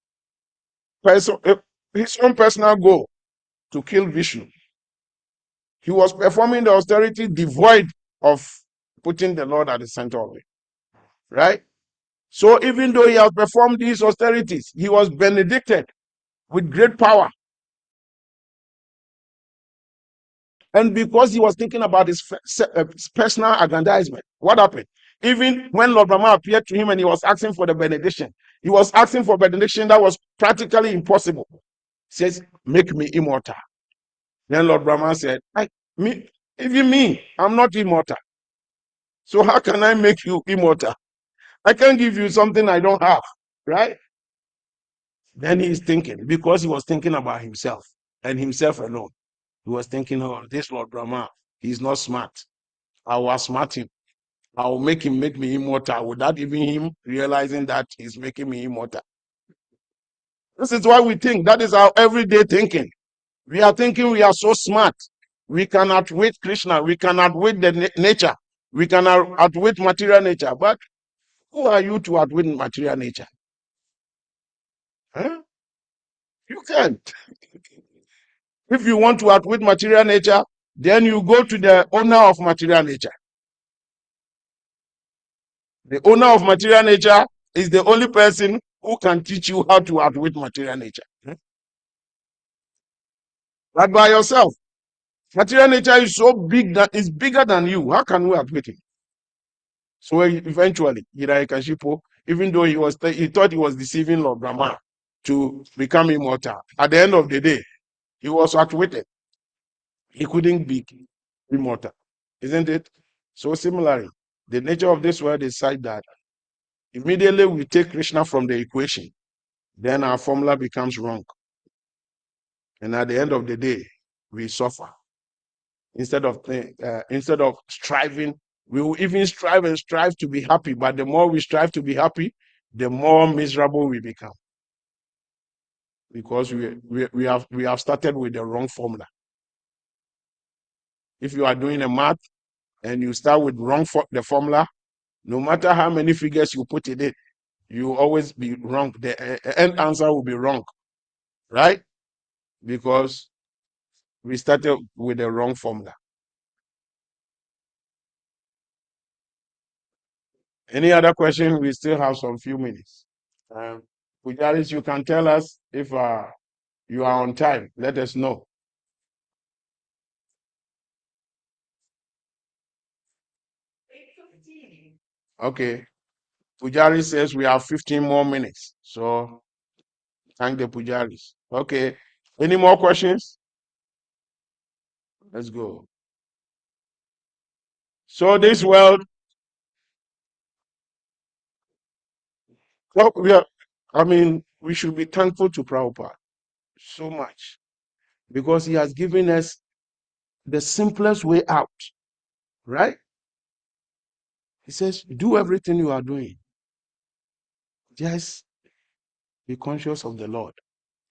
His own personal goal, to kill Vishnu. He was performing the austerity devoid of putting the Lord at the center of it. Right? So even though he has performed these austerities, he was benedicted with great power. And because he was thinking about his personal aggrandizement, what happened? Even when Lord Brahma appeared to him and he was asking for the benediction, he was asking for benediction that was practically impossible. He says, make me immortal. Then Lord Brahma said, even me, I'm not immortal. So how can I make you immortal? I can't give you something I don't have, right? Then he's thinking, because he was thinking about himself and himself alone. He was thinking, oh, this Lord Brahma, he's not smart. I will smart him. I will make him make me immortal without even him realizing that he's making me immortal. This is why we think. That is our everyday thinking. We are thinking we are so smart. We can outwit Krishna. We can outwit the nature. We can outwit material nature. But who are you to outwit material nature? Huh? You can't. If you want to outwit material nature, then you go to the owner of material nature. The owner of material nature is the only person who can teach you how to outwit material nature. But by yourself, material nature is so big that it's bigger than you. How can we outwit it? So eventually, Hiranyakashipu, even though he thought he was deceiving Lord Brahma to become immortal, at the end of the day, he was outwitted. He couldn't be immortal, isn't it? So similarly, the nature of this world is such that immediately we take Krishna from the equation, then our formula becomes wrong. And at the end of the day, we suffer. Instead of striving, we will even strive and strive to be happy. But the more we strive to be happy, the more miserable we become. Because we have started with the wrong formula. If you are doing a math and you start with the formula, no matter how many figures you put in it, you will always be wrong. The end answer will be wrong, right? Because we started with the wrong formula. Any other question? We still have some few minutes. Pujaris, you can tell us if you are on time. Let us know. Okay. Pujari says we have 15 more minutes. So thank the Pujaris. Okay. Any more questions? Let's go. So this world, well, we should be thankful to Prabhupada so much because he has given us the simplest way out, right? He says, do everything you are doing. Just be conscious of the Lord.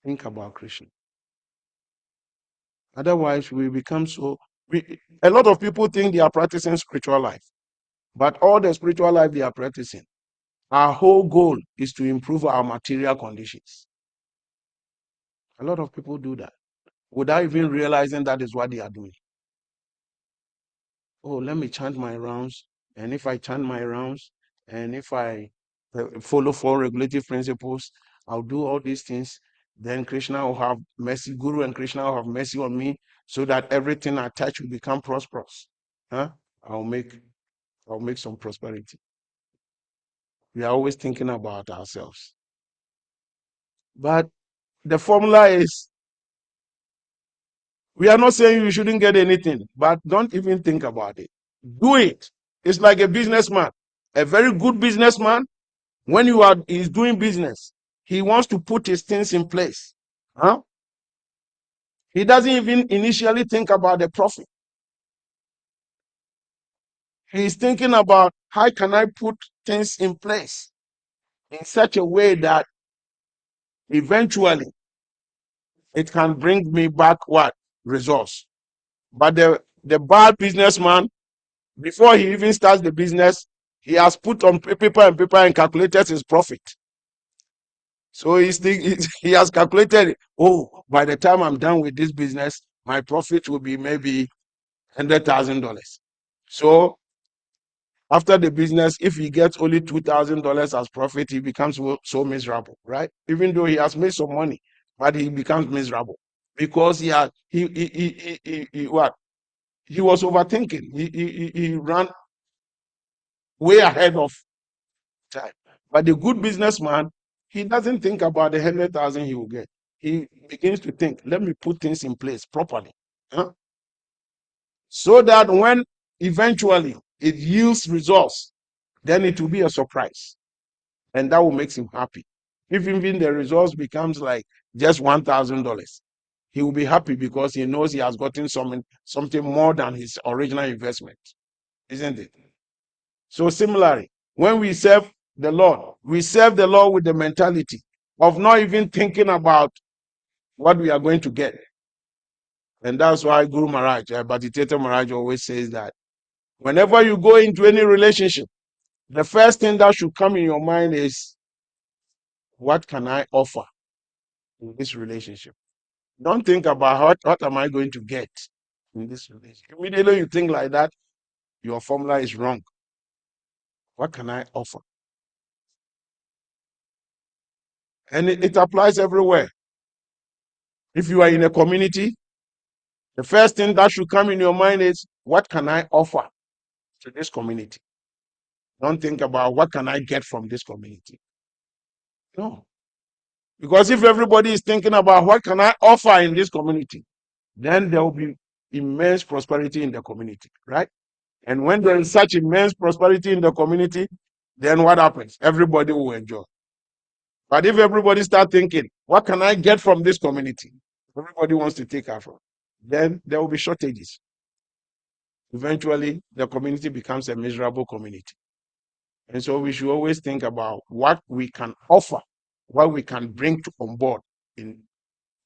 Think about Krishna. Otherwise, we become a lot of people think they are practicing spiritual life, but all the spiritual life they are practicing, our whole goal is to improve our material conditions. A lot of people do that without even realizing that is what they are doing. Oh, let me chant my rounds. And if I chant my rounds, and if I follow 4 regulative principles, I'll do all these things. Then Krishna will have mercy, Guru and Krishna will have mercy on me so that everything I touch will become prosperous. Huh? I'll make some prosperity. We are always thinking about ourselves. But the formula is, we are not saying you shouldn't get anything, but don't even think about it. Do it. It's like a businessman, a very good businessman. When he's doing business, he wants to put his things in place. Huh? He doesn't even initially think about the profit. He's thinking about how can I put things in place in such a way that eventually it can bring me back what? Results. But the bad businessman, before he even starts the business, he has put on paper and calculated his profit. So he has calculated, oh, by the time I'm done with this business, my profit will be maybe $100,000. So after the business, if he gets only $2,000 as profit, he becomes so miserable, right? Even though he has made some money, but he becomes miserable because he what? He was overthinking. He ran way ahead of time. But the good businessman, he doesn't think about the 100,000 he will get. He begins to think, let me put things in place properly. Huh? So that when eventually it yields results, then it will be a surprise. And that will make him happy. If even the results becomes like just $1,000, he will be happy because he knows he has gotten something more than his original investment. Isn't it? So similarly, when we serve the Lord with the mentality of not even thinking about what we are going to get. And that's why Guru Maharaj, Bhattitath Maharaj always says that whenever you go into any relationship, the first thing that should come in your mind is, what can I offer in this relationship? Don't think about what am I going to get in this relationship. Immediately you think like that, your formula is wrong. What can I offer? And it applies everywhere. If you are in a community, the first thing that should come in your mind is, what can I offer to this community? Don't think about what can I get from this community. No. Because if everybody is thinking about what can I offer in this community, then there will be immense prosperity in the community, right? And when there is such immense prosperity in the community, then what happens? Everybody will enjoy. But if everybody start thinking, what can I get from this community? Everybody wants to take out from. Then there will be shortages. Eventually, the community becomes a miserable community. And so we should always think about what we can offer, what we can bring on board in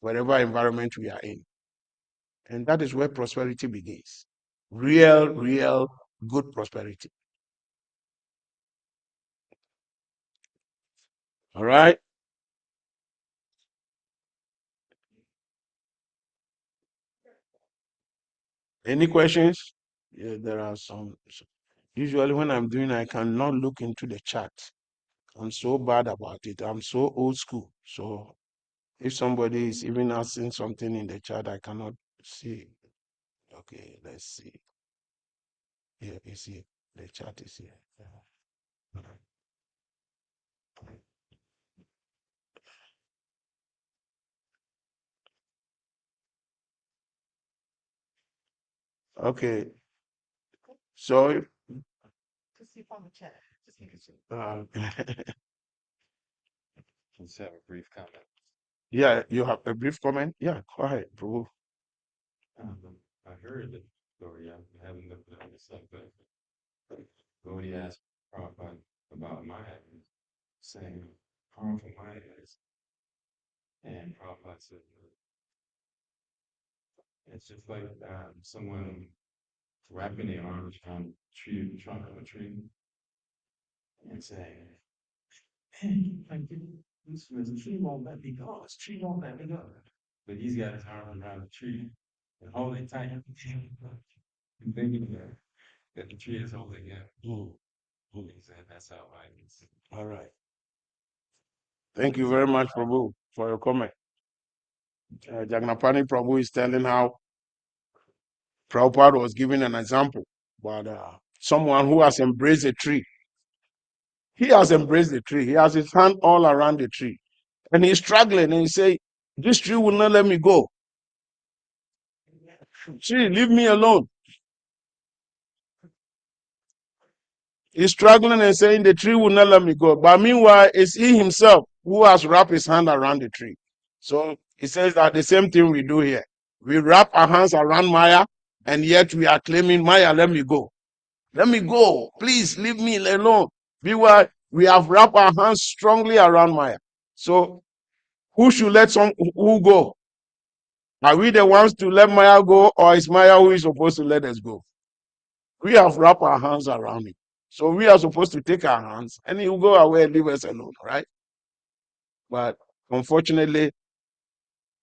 whatever environment we are in. And that is where prosperity begins. Real good prosperity. All right. Any questions? Yeah, there are some. Usually when I'm doing, I cannot look into the chat. I'm so bad about it. I'm so old school. So if somebody is even asking something in the chat, I cannot see. Okay, let's see. Here is here. The chat is here. Okay. So, Just keep on the chat. Just keep it. Just have a brief comment. yeah, you have a brief comment? Yeah, go ahead, Prabhu. I heard the story. I haven't looked it up myself, but when he asked Prabhupada about Maya, saying how powerful Maya is, and Prabhupada said it's just like someone wrapping their arms around the tree, trunk of a tree, and saying, "Hey, this tree won't let me go. This tree won't let me go." But he's got his arm around the tree and holding tight, and thinking that the tree is holding him. He said, "That's how I is." All right. Thank you very much, Prabhu, for your comment. Jagnapani Prabhu is telling how Prabhupada was giving an example about someone who has embraced a tree. He has embraced the tree. He has his hand all around the tree. And he's struggling and he say, this tree will not let me go. Tree, leave me alone. He's struggling and saying the tree will not let me go. But meanwhile, it's he himself who has wrapped his hand around the tree. So he says that the same thing we do here. We wrap our hands around Maya, and yet we are claiming, Maya, let me go. Let me go. Please leave me alone. Meanwhile, we have wrapped our hands strongly around Maya. So who should let who go? Are we the ones to let Maya go, or is Maya who is supposed to let us go? We have wrapped our hands around it. So we are supposed to take our hands and he will go away and leave us alone, right? But unfortunately,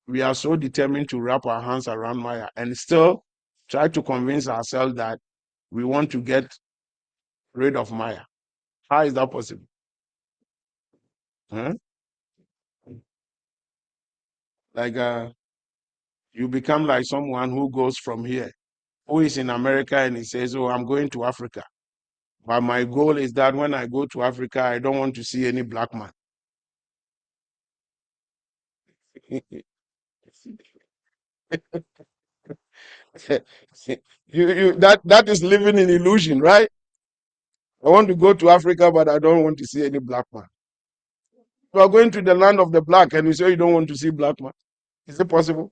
we are so determined to wrap our hands around Maya and still try to convince ourselves that we want to get rid of Maya. How is that possible? Huh? Like you become like someone who goes from here, who is in America and he says, oh, I'm going to Africa. But my goal is that when I go to Africa, I don't want to see any black man. That is living in illusion, right? I want to go to Africa, but I don't want to see any black man. You are going to the land of the black and you say you don't want to see black man. Is it possible?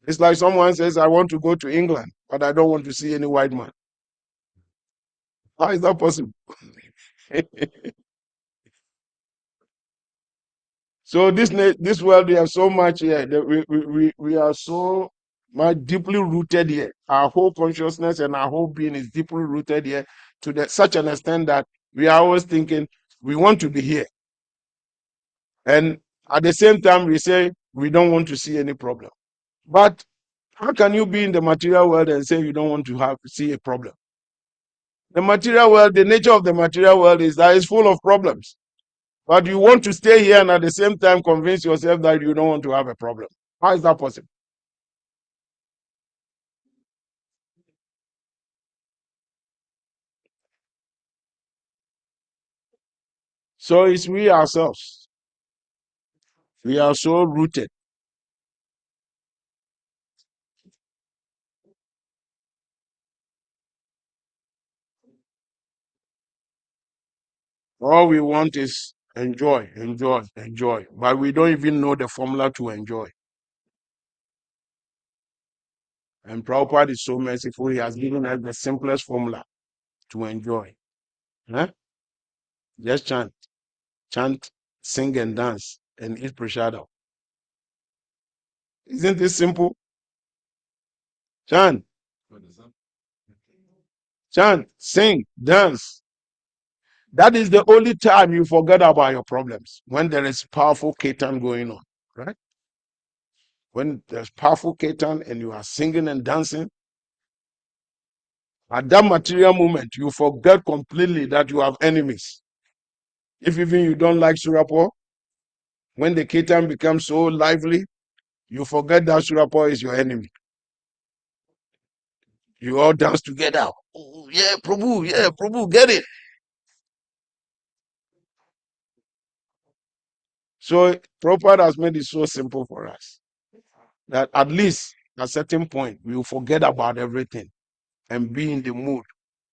It's like someone says, I want to go to England, but I don't want to see any white man. How is that possible? So this world, we have so much here. We are so much deeply rooted here. Our whole consciousness and our whole being is deeply rooted here to such an extent that we are always thinking we want to be here. And at the same time, we say we don't want to see any problem. But how can you be in the material world and say you don't want to see a problem? The material world, the nature of the material world is that it's full of problems. But you want to stay here and at the same time convince yourself that you don't want to have a problem. How is that possible? So it's we ourselves. We are so rooted. All we want is enjoy, enjoy, enjoy. But we don't even know the formula to enjoy. And Prabhupada is so merciful. He has given us the simplest formula to enjoy. Huh? Just chant, sing and dance and eat prashadam. Isn't this simple? Chant, sing, dance. That is the only time you forget about your problems, when there is powerful kirtan going on, right? When there's powerful kirtan and you are singing and dancing, at that material moment, you forget completely that you have enemies. If even you don't like Surapur, when the kirtan becomes so lively, you forget that Surapur is your enemy. You all dance together. Oh, yeah, Prabhu, get it. So Prabhupada has made it so simple for us that at least at a certain point we will forget about everything and be in the mood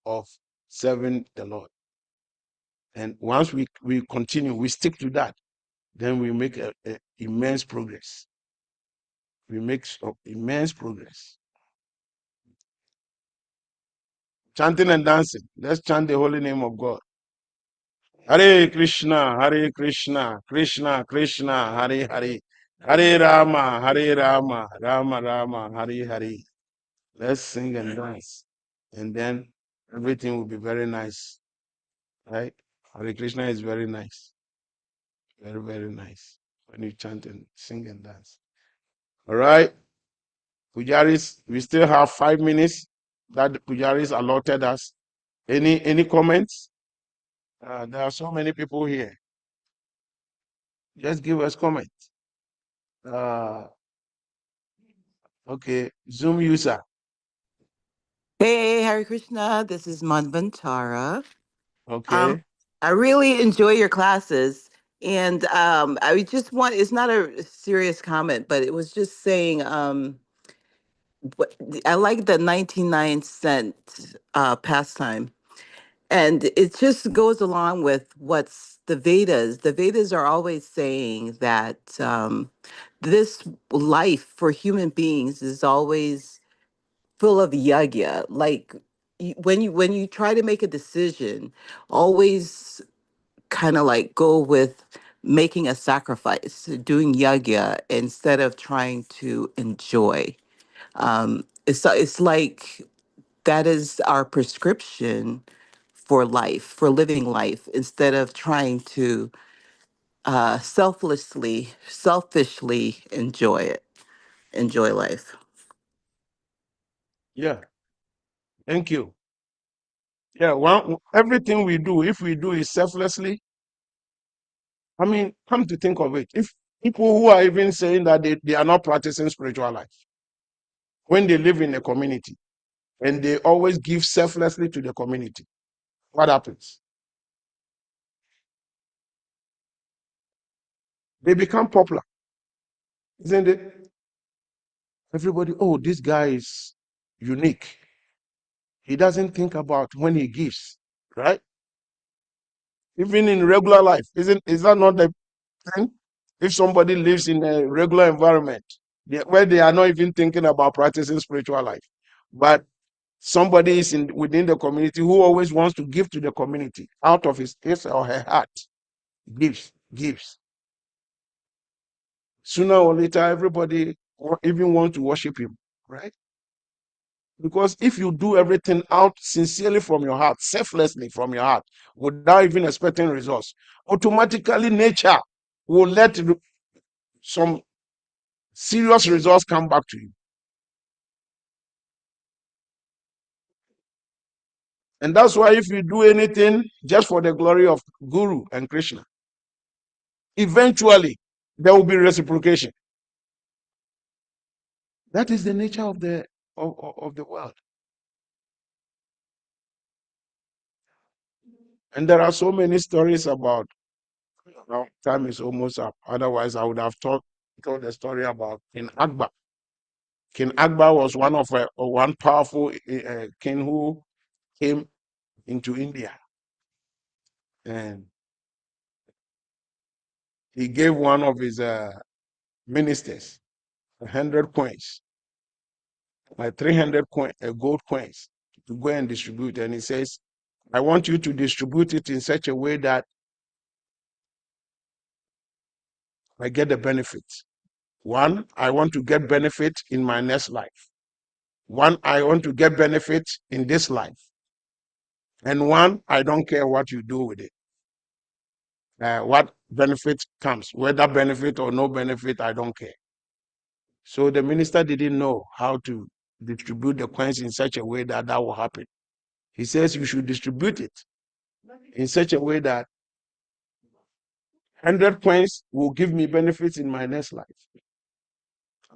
of serving the Lord. And once we continue, we stick to that, then we make a immense progress. We make immense progress. Chanting and dancing. Let's chant the holy name of God. Hare Krishna, Krishna Krishna, Hare Hare, Hare Rama, Rama Rama, Hare Hare. Let's sing and dance, and then everything will be very nice, right? Hare Krishna is very nice, very, very nice when you chant and sing and dance. All right, Pujaris, we still have 5 minutes that the Pujaris allotted us. Any comments? There are so many people here. Just give us comments. Okay, Zoom user. Hey, Hare Krishna. This is Manvantara. Um, Okay. I really enjoy your classes. And I just want, it's not a serious comment, but it was just saying, I like the 99-cent pastime. And it just goes along with what's the Vedas. The Vedas are always saying that this life for human beings is always full of yagya. Like when you try to make a decision, always kind of like go with making a sacrifice, doing yagya instead of trying to enjoy. It's like that is our prescription for life, for living life, instead of trying to selfishly enjoy life. Yeah. Thank you. Yeah. Everything we do, if we do it selflessly, I mean, come to think of it, if people who are even saying that they are not practicing spiritual life, when they live in a community and they always give selflessly to the community, what happens? They become popular, isn't it? Everybody, oh, this guy is unique. He doesn't think about when he gives, right? Even in regular life, is that not the thing? If somebody lives in a regular environment where they are not even thinking about practicing spiritual life, but somebody is within the community who always wants to give to the community out of his or her heart, gives. Sooner or later, everybody even wants to worship him, right? Because if you do everything out sincerely from your heart, selflessly from your heart, without even expecting results, automatically nature will let some serious results come back to you. And that's why if you do anything just for the glory of Guru and Krishna, eventually there will be reciprocation. That is the nature of the world. And there are so many stories about, well, time is almost up. Otherwise, I would have told the story about King Akbar. King Akbar was one powerful king who came into India, and he gave one of his ministers 100 coins, like 300 gold coins, to go and distribute. And he says, I want you to distribute it in such a way that I get the benefit. One, I want to get benefit in my next life. One, I want to get benefit in this life. And one, I don't care what you do with it. What benefit comes, whether benefit or no benefit, I don't care. So the minister didn't know how to distribute the coins in such a way that will happen. He says you should distribute it in such a way that 100 coins will give me benefits in my next life.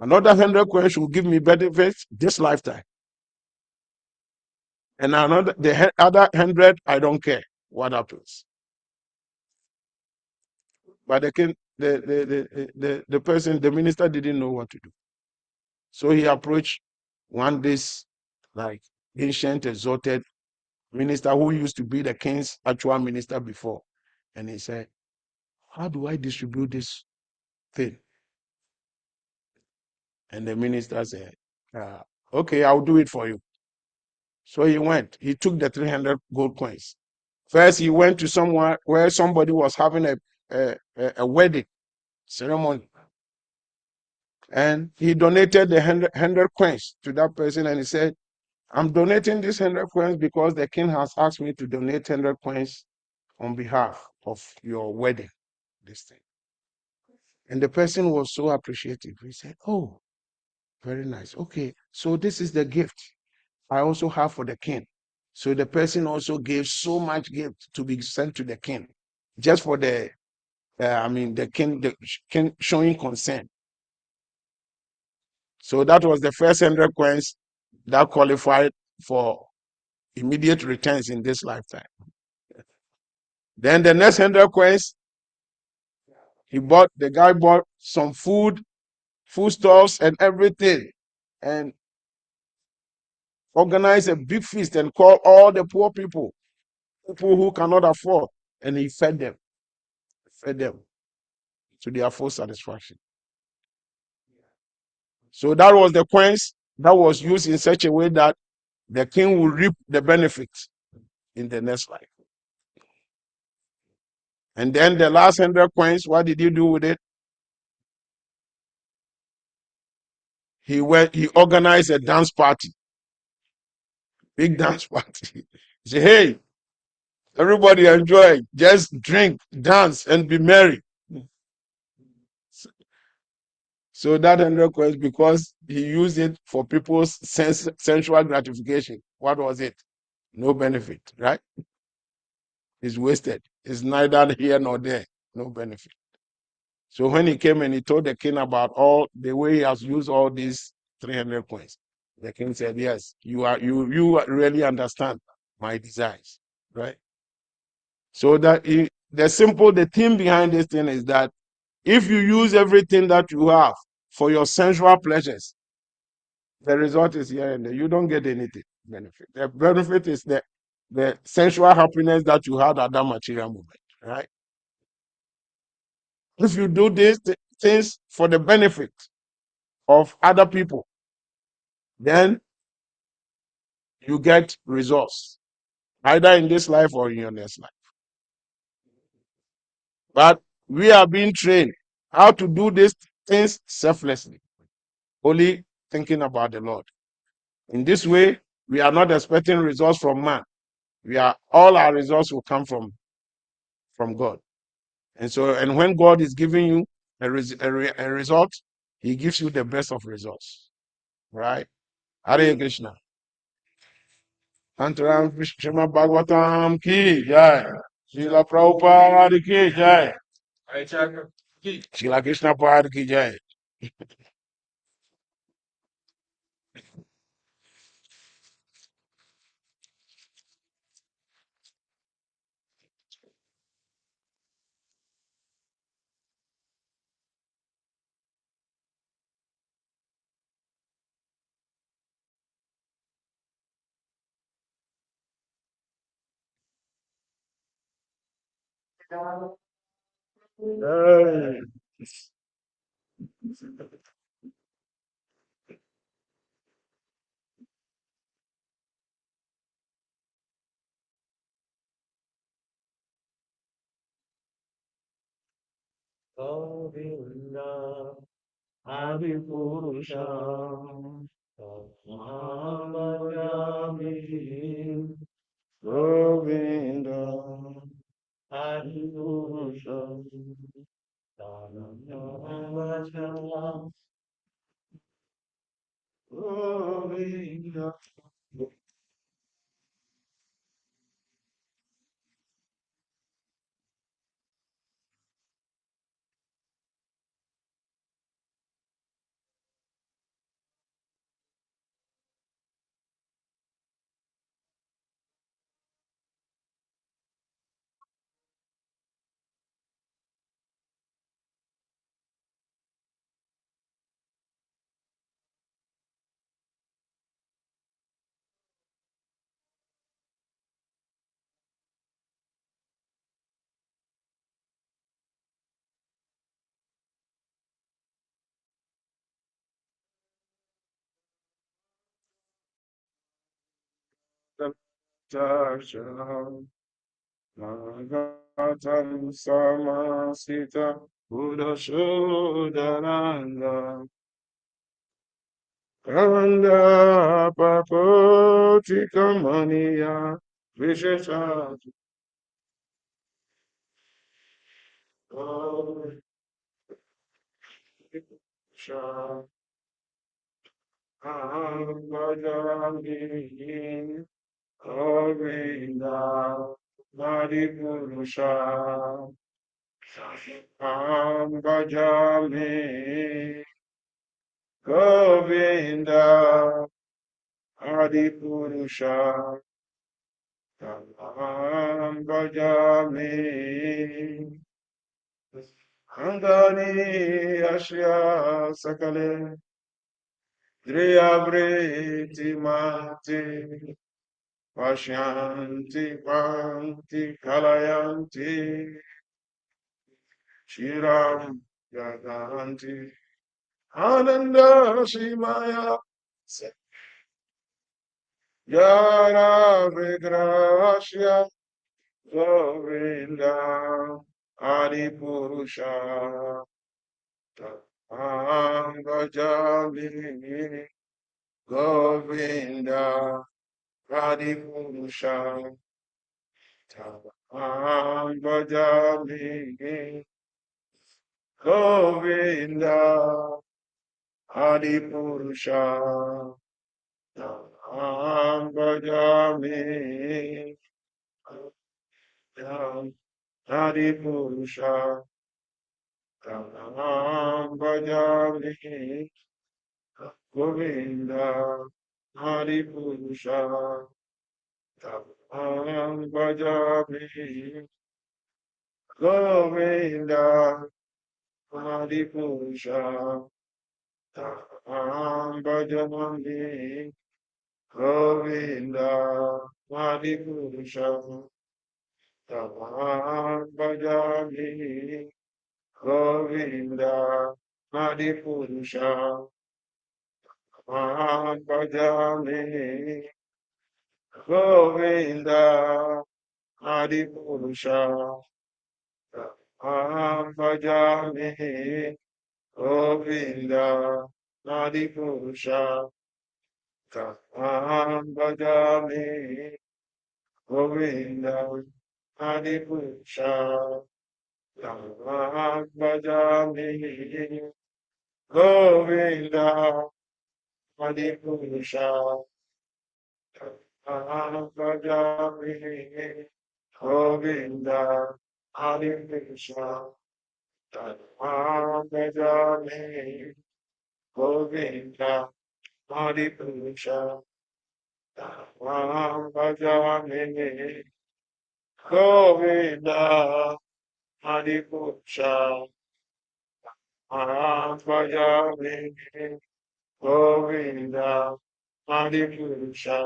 Another 100 coins will give me benefits this lifetime. And the other 100, I don't care what happens. But the person, the minister didn't know what to do. So he approached one this like ancient, exalted minister who used to be the king's actual minister before. And he said, how do I distribute this thing? And the minister said, okay, I'll do it for you. So he went. He took the 300 gold coins. First, he went to somewhere where somebody was having a wedding ceremony. And he donated the 100 coins to that person. And he said, I'm donating this 100 coins because the king has asked me to donate 100 coins on behalf of your wedding. This thing. And the person was so appreciative. He said, oh, very nice. Okay, so this is the gift I also have for the king. So the person also gave so much gift to be sent to the king, just for the the king showing concern. So that was the first 100 coins that qualified for immediate returns in this lifetime. Then the next 100 coins, the guy bought some foodstuffs and everything, and organized a big feast and called all the poor people who cannot afford, and he fed them to their full satisfaction. So that was the coins that was used in such a way that the king will reap the benefits in the next life. And then the last 100 coins, what did he do with it? He organized a dance party, big dance party. He said, hey, everybody enjoy, just drink, dance, and be merry. So that 100 coins, because he used it for people's sensual gratification, what was it? No benefit, right? It's wasted. It's neither here nor there. No benefit. So when he came and he told the king about all the way he has used all these 300 coins, the king said, yes, you really understand my desires, right? So that the theme behind this thing is that if you use everything that you have for your sensual pleasures, the result is here and there. You don't get anything benefit. The benefit is the sensual happiness that you had at that material moment, right? If you do these things for the benefit of other people, then you get results, either in this life or in your next life. But we are being trained how to do these things selflessly, only thinking about the Lord. In this way, we are not expecting results from man. All our results will come from God. And when God is giving you a result, he gives you the best of results, right? Hare Krishna. Antaram Srimad Bhagavatam ki jai. Srila Prabhupada ki jai. Srila Krishna Pad ki jai. Jai. Govinda Adipurusha Mahavajami Govinda. Adipurusha Dhanamavachala Govinda. Tasha Bhagavatam Samasita Udashodananda Kanda Papoti Kamaniya Vishesha Sha Bhajami Govinda Madhipurusha Bhajami Govinda Adipurusha Bhajami Angani Ashya Sakale Driyavriti Mati Pashyanti Panti Kalayanti Shiram Yadanti Ananda Shimaya Yara Vigrashya Govinda Adipurusha Bhajami Govinda Adipurusha Bhajami Govinda Adipurusha Bhajami Adipurusha Bhajami Govinda Adipurusha Bhajami Govinda Adipurusha Bhajami Govinda Adipurusha Bhajami Govinda Adipurusha Bhajami Govinda Adipurusha Bhajami Govinda Adipurusha Bhajami Govinda Adipurusha Bhajami Govinda Adipurusha Bhajami Govinda Adipurusha Bhajami Govinda Adipurusha Bhajami Govinda Adipurusha Bhajami Govinda Adipurusha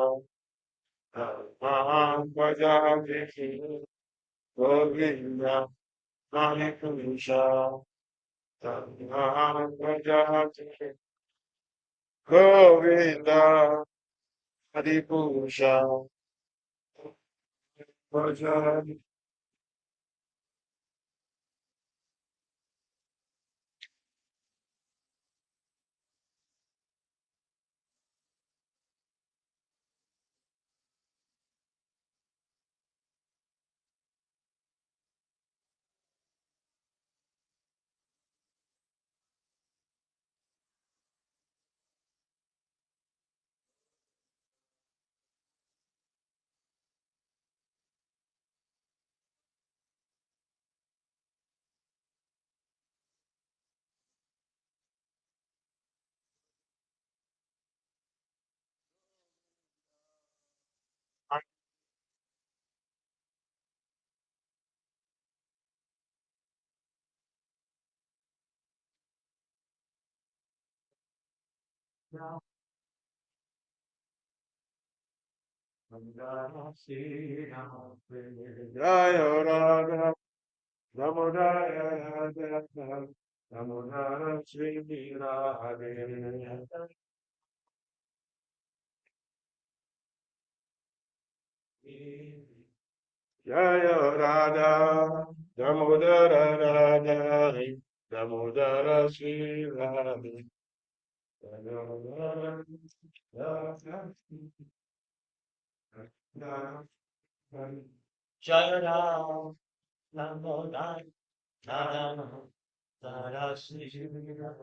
Bhajami Govinda Adipurusha Bhajami Govinda Adipurusha Bhajami Jaya Radha Damodaya Radha Damodara Sri Radhe Jaya Radha, Damodara Radha, Damodara Sri Radha. Jaya Ram, Namo Namo Dara Shri Ram.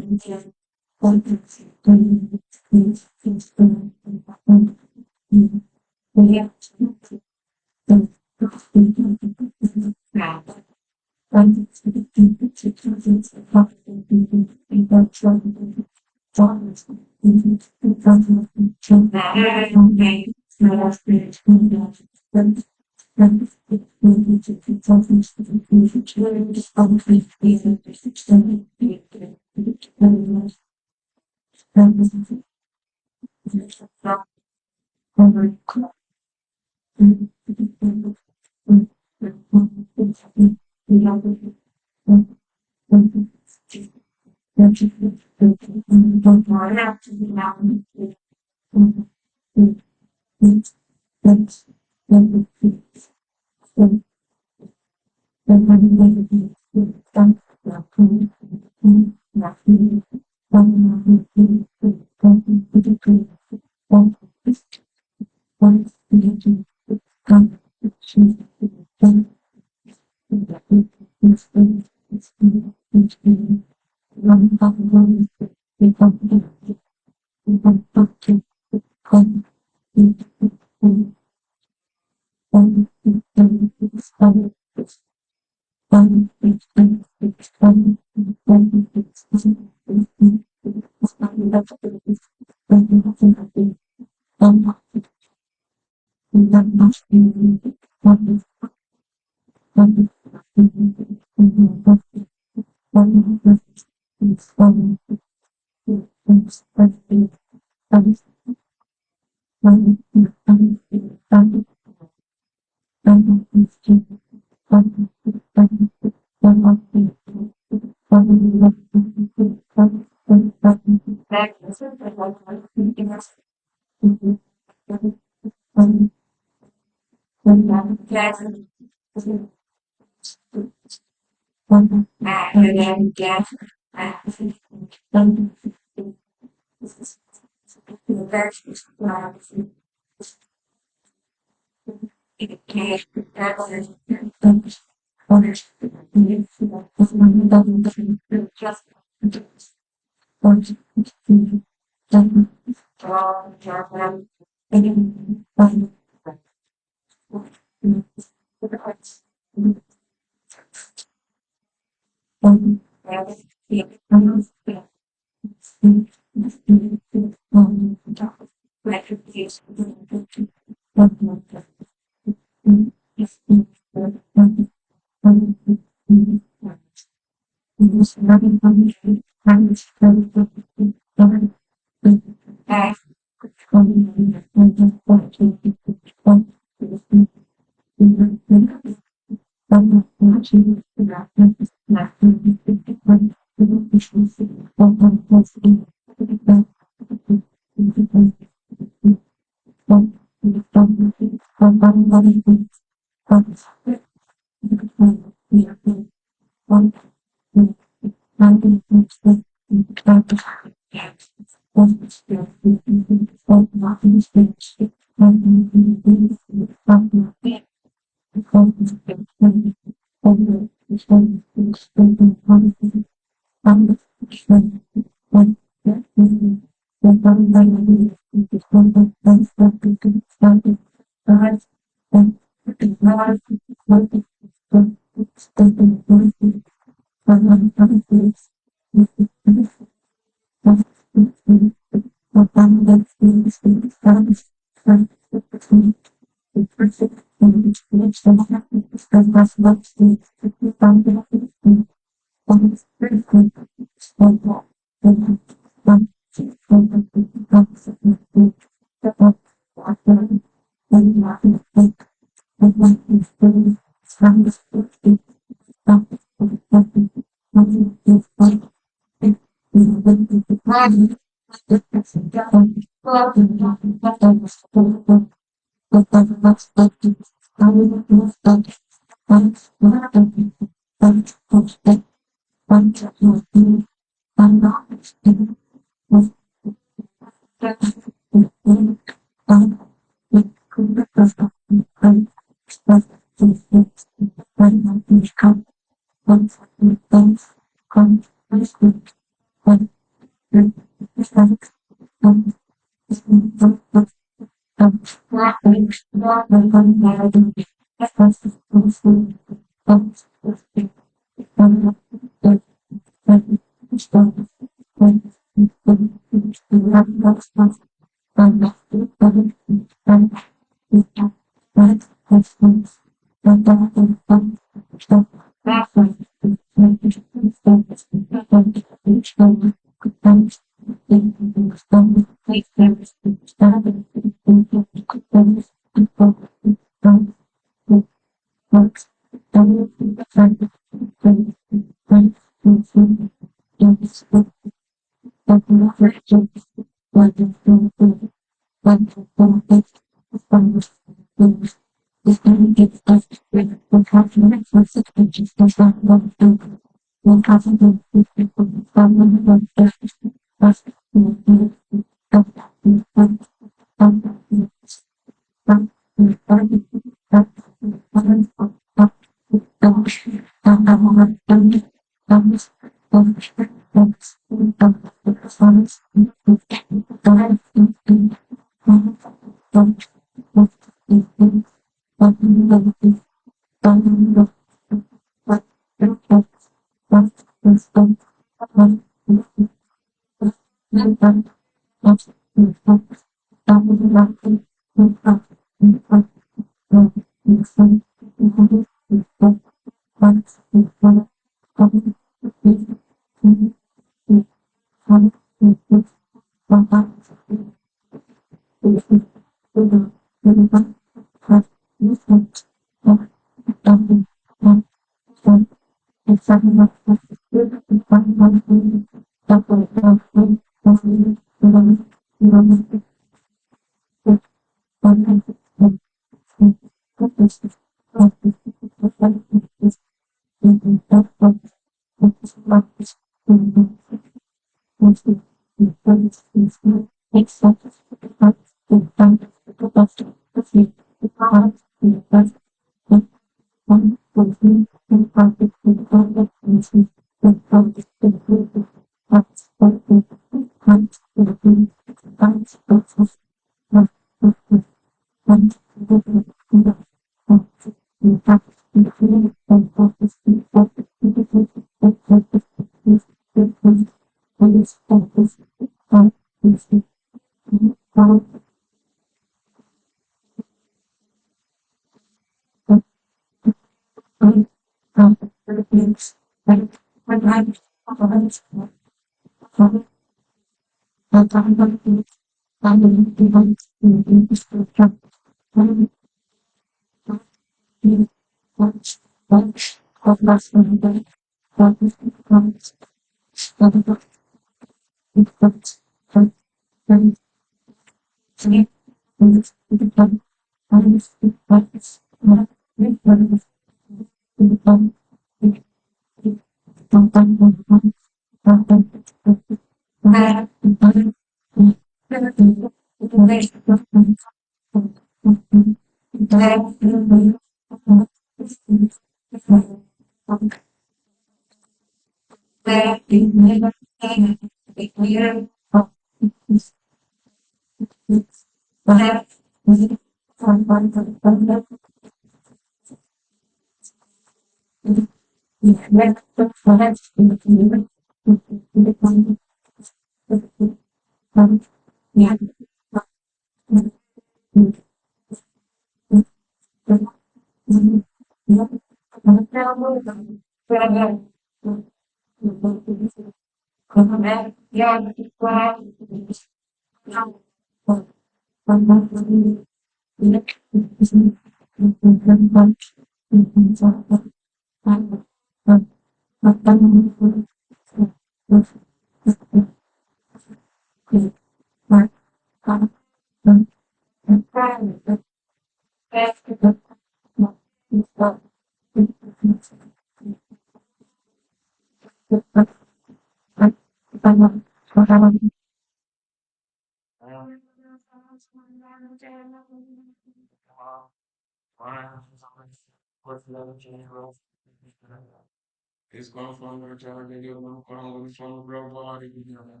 It's gone from the child and you're going to come with some body together.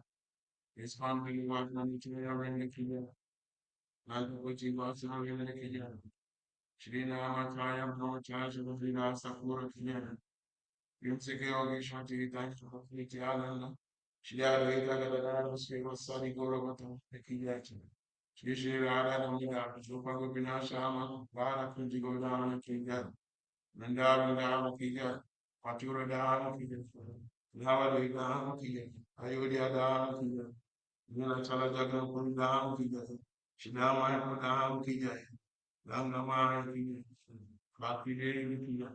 It's gone to you what money to your in the killer. Like what you got to in the killer. Shirina Mataya, no charge of the Vina Sakura Killer. Yumseke Ogi Shanti, thanks to the Alana. She had a little was Sadi Gorobato, the killer. She should have had a minute, Jopago Binashama, Bara Kunjigo down and Kinga. Nandar Dama Kija, Patura Dama Kija, Navadi Dama Kija, Ayodhya Dama Kija, Nila Chala Jagan Puri Dama Kija, Shidama Dama Kija, Gangama Kija, Bhakti Devi Kija,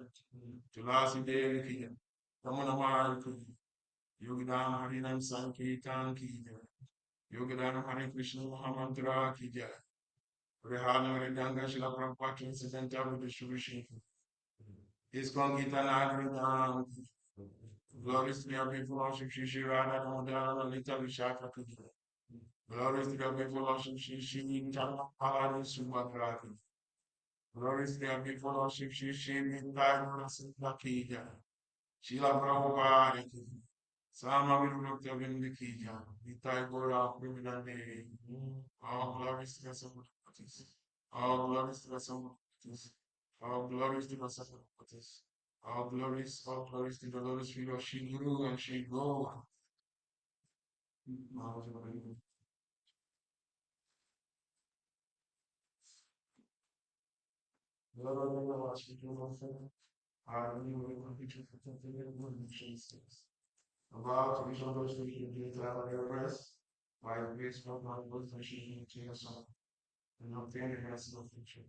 Tulasi Devi Kija, Ramanama Kija, Yogidam Harinam Sankirtan Kija, Yogidam Hare Krishna Mahamantra Kija, Rehanu Ganga Shila Prabhupada incidental distribution. Is Gita Nagari. Glories to the people of Shishi Radha Damodara Lita Vishaka. Glories to the people of Shishi Palari Sumakrati. Glories to the people of Shishi Mitagura Lakija. Shila Prabhupada. Sama Virukta Vindikija. Vitai Gora Priminande. All glories to the Samutis. All glories to the Samutis. All glories to the Samutis. All glories to the Lotus feet of Shri Guru and Shri Goa. About to be shown those who can travel their rest, by grace from my book, and she can take us on, and obtain the rest of the future.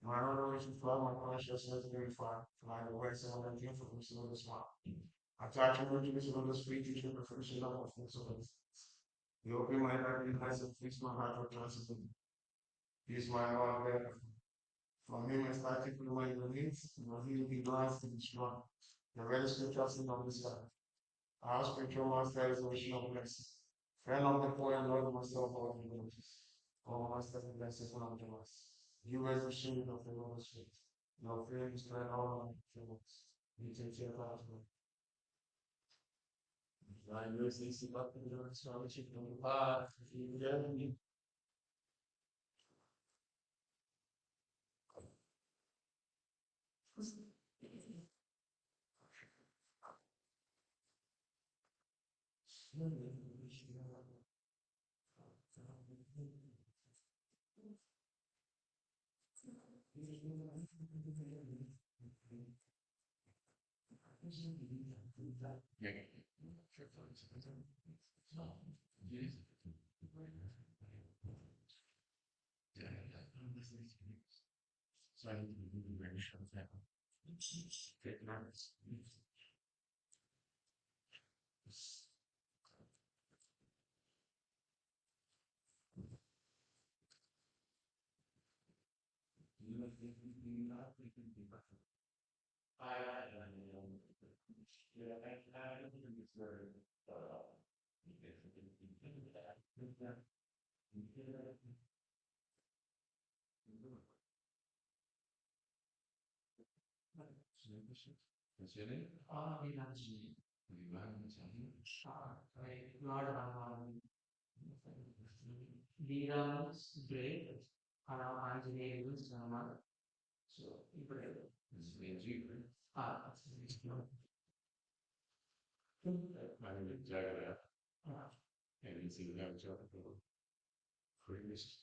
My revelation flow, my consciousness very far, fly away, so I came from the smart. Attaching to this one, the sweet teacher, the first love of the you open my heart and eyes and fix my heart for transcendence. He is my Lord God. From him I started to my needs, and he will be blessed and strong. The very scriptures in of this life. Our spiritual master is the mission of blessing. Friend of the poor and Lord master of all humanities. All masters and blessings one of the us. You as the shield of the Lord's faith. Your friend is spread all around the world. You take care of our world. I use this about the Lord's scholarship from the path. Leaders great, engineers, so it's very and it's in that job previous.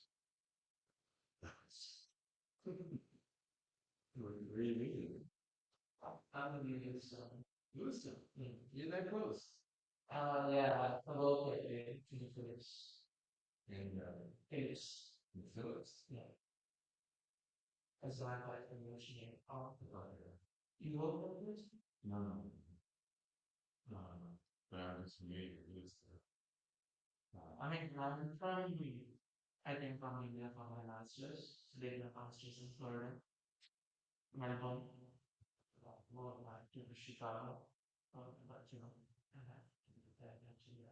Really? I'm Houston. You're that close. Yeah, about in the Philips. In Philips. In Philips. Yeah. As I like the motion of the butter. You work with this? No. That is me. I mean, I'm from I came from India for my master's, later master's in Florida, Melbourne, moved back to Chicago, but and that actually,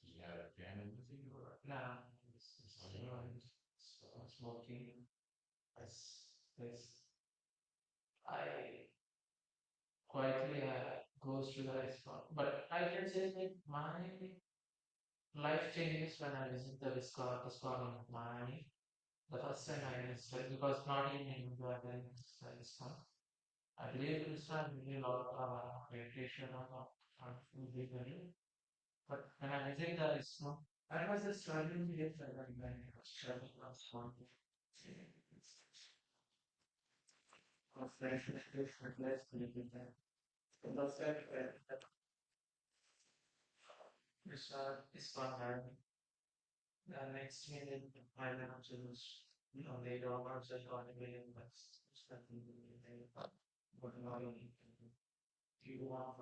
you had a band in the thing or? No, it's smoking. I quietly goes to the restaurant, but I can say that my life changes when I visit the ISKCON in Miami. The first time I visited, because not in India, then ISKCON. I believe it's not really a lot of meditation or food, but when I visited the ISKCON, I was just struggling to get further when I was traveling from one of fresh less believing that. The first time ISKCON, the next minute I went to those, later on, I was just on the way and was expecting to be there. But not only, do you want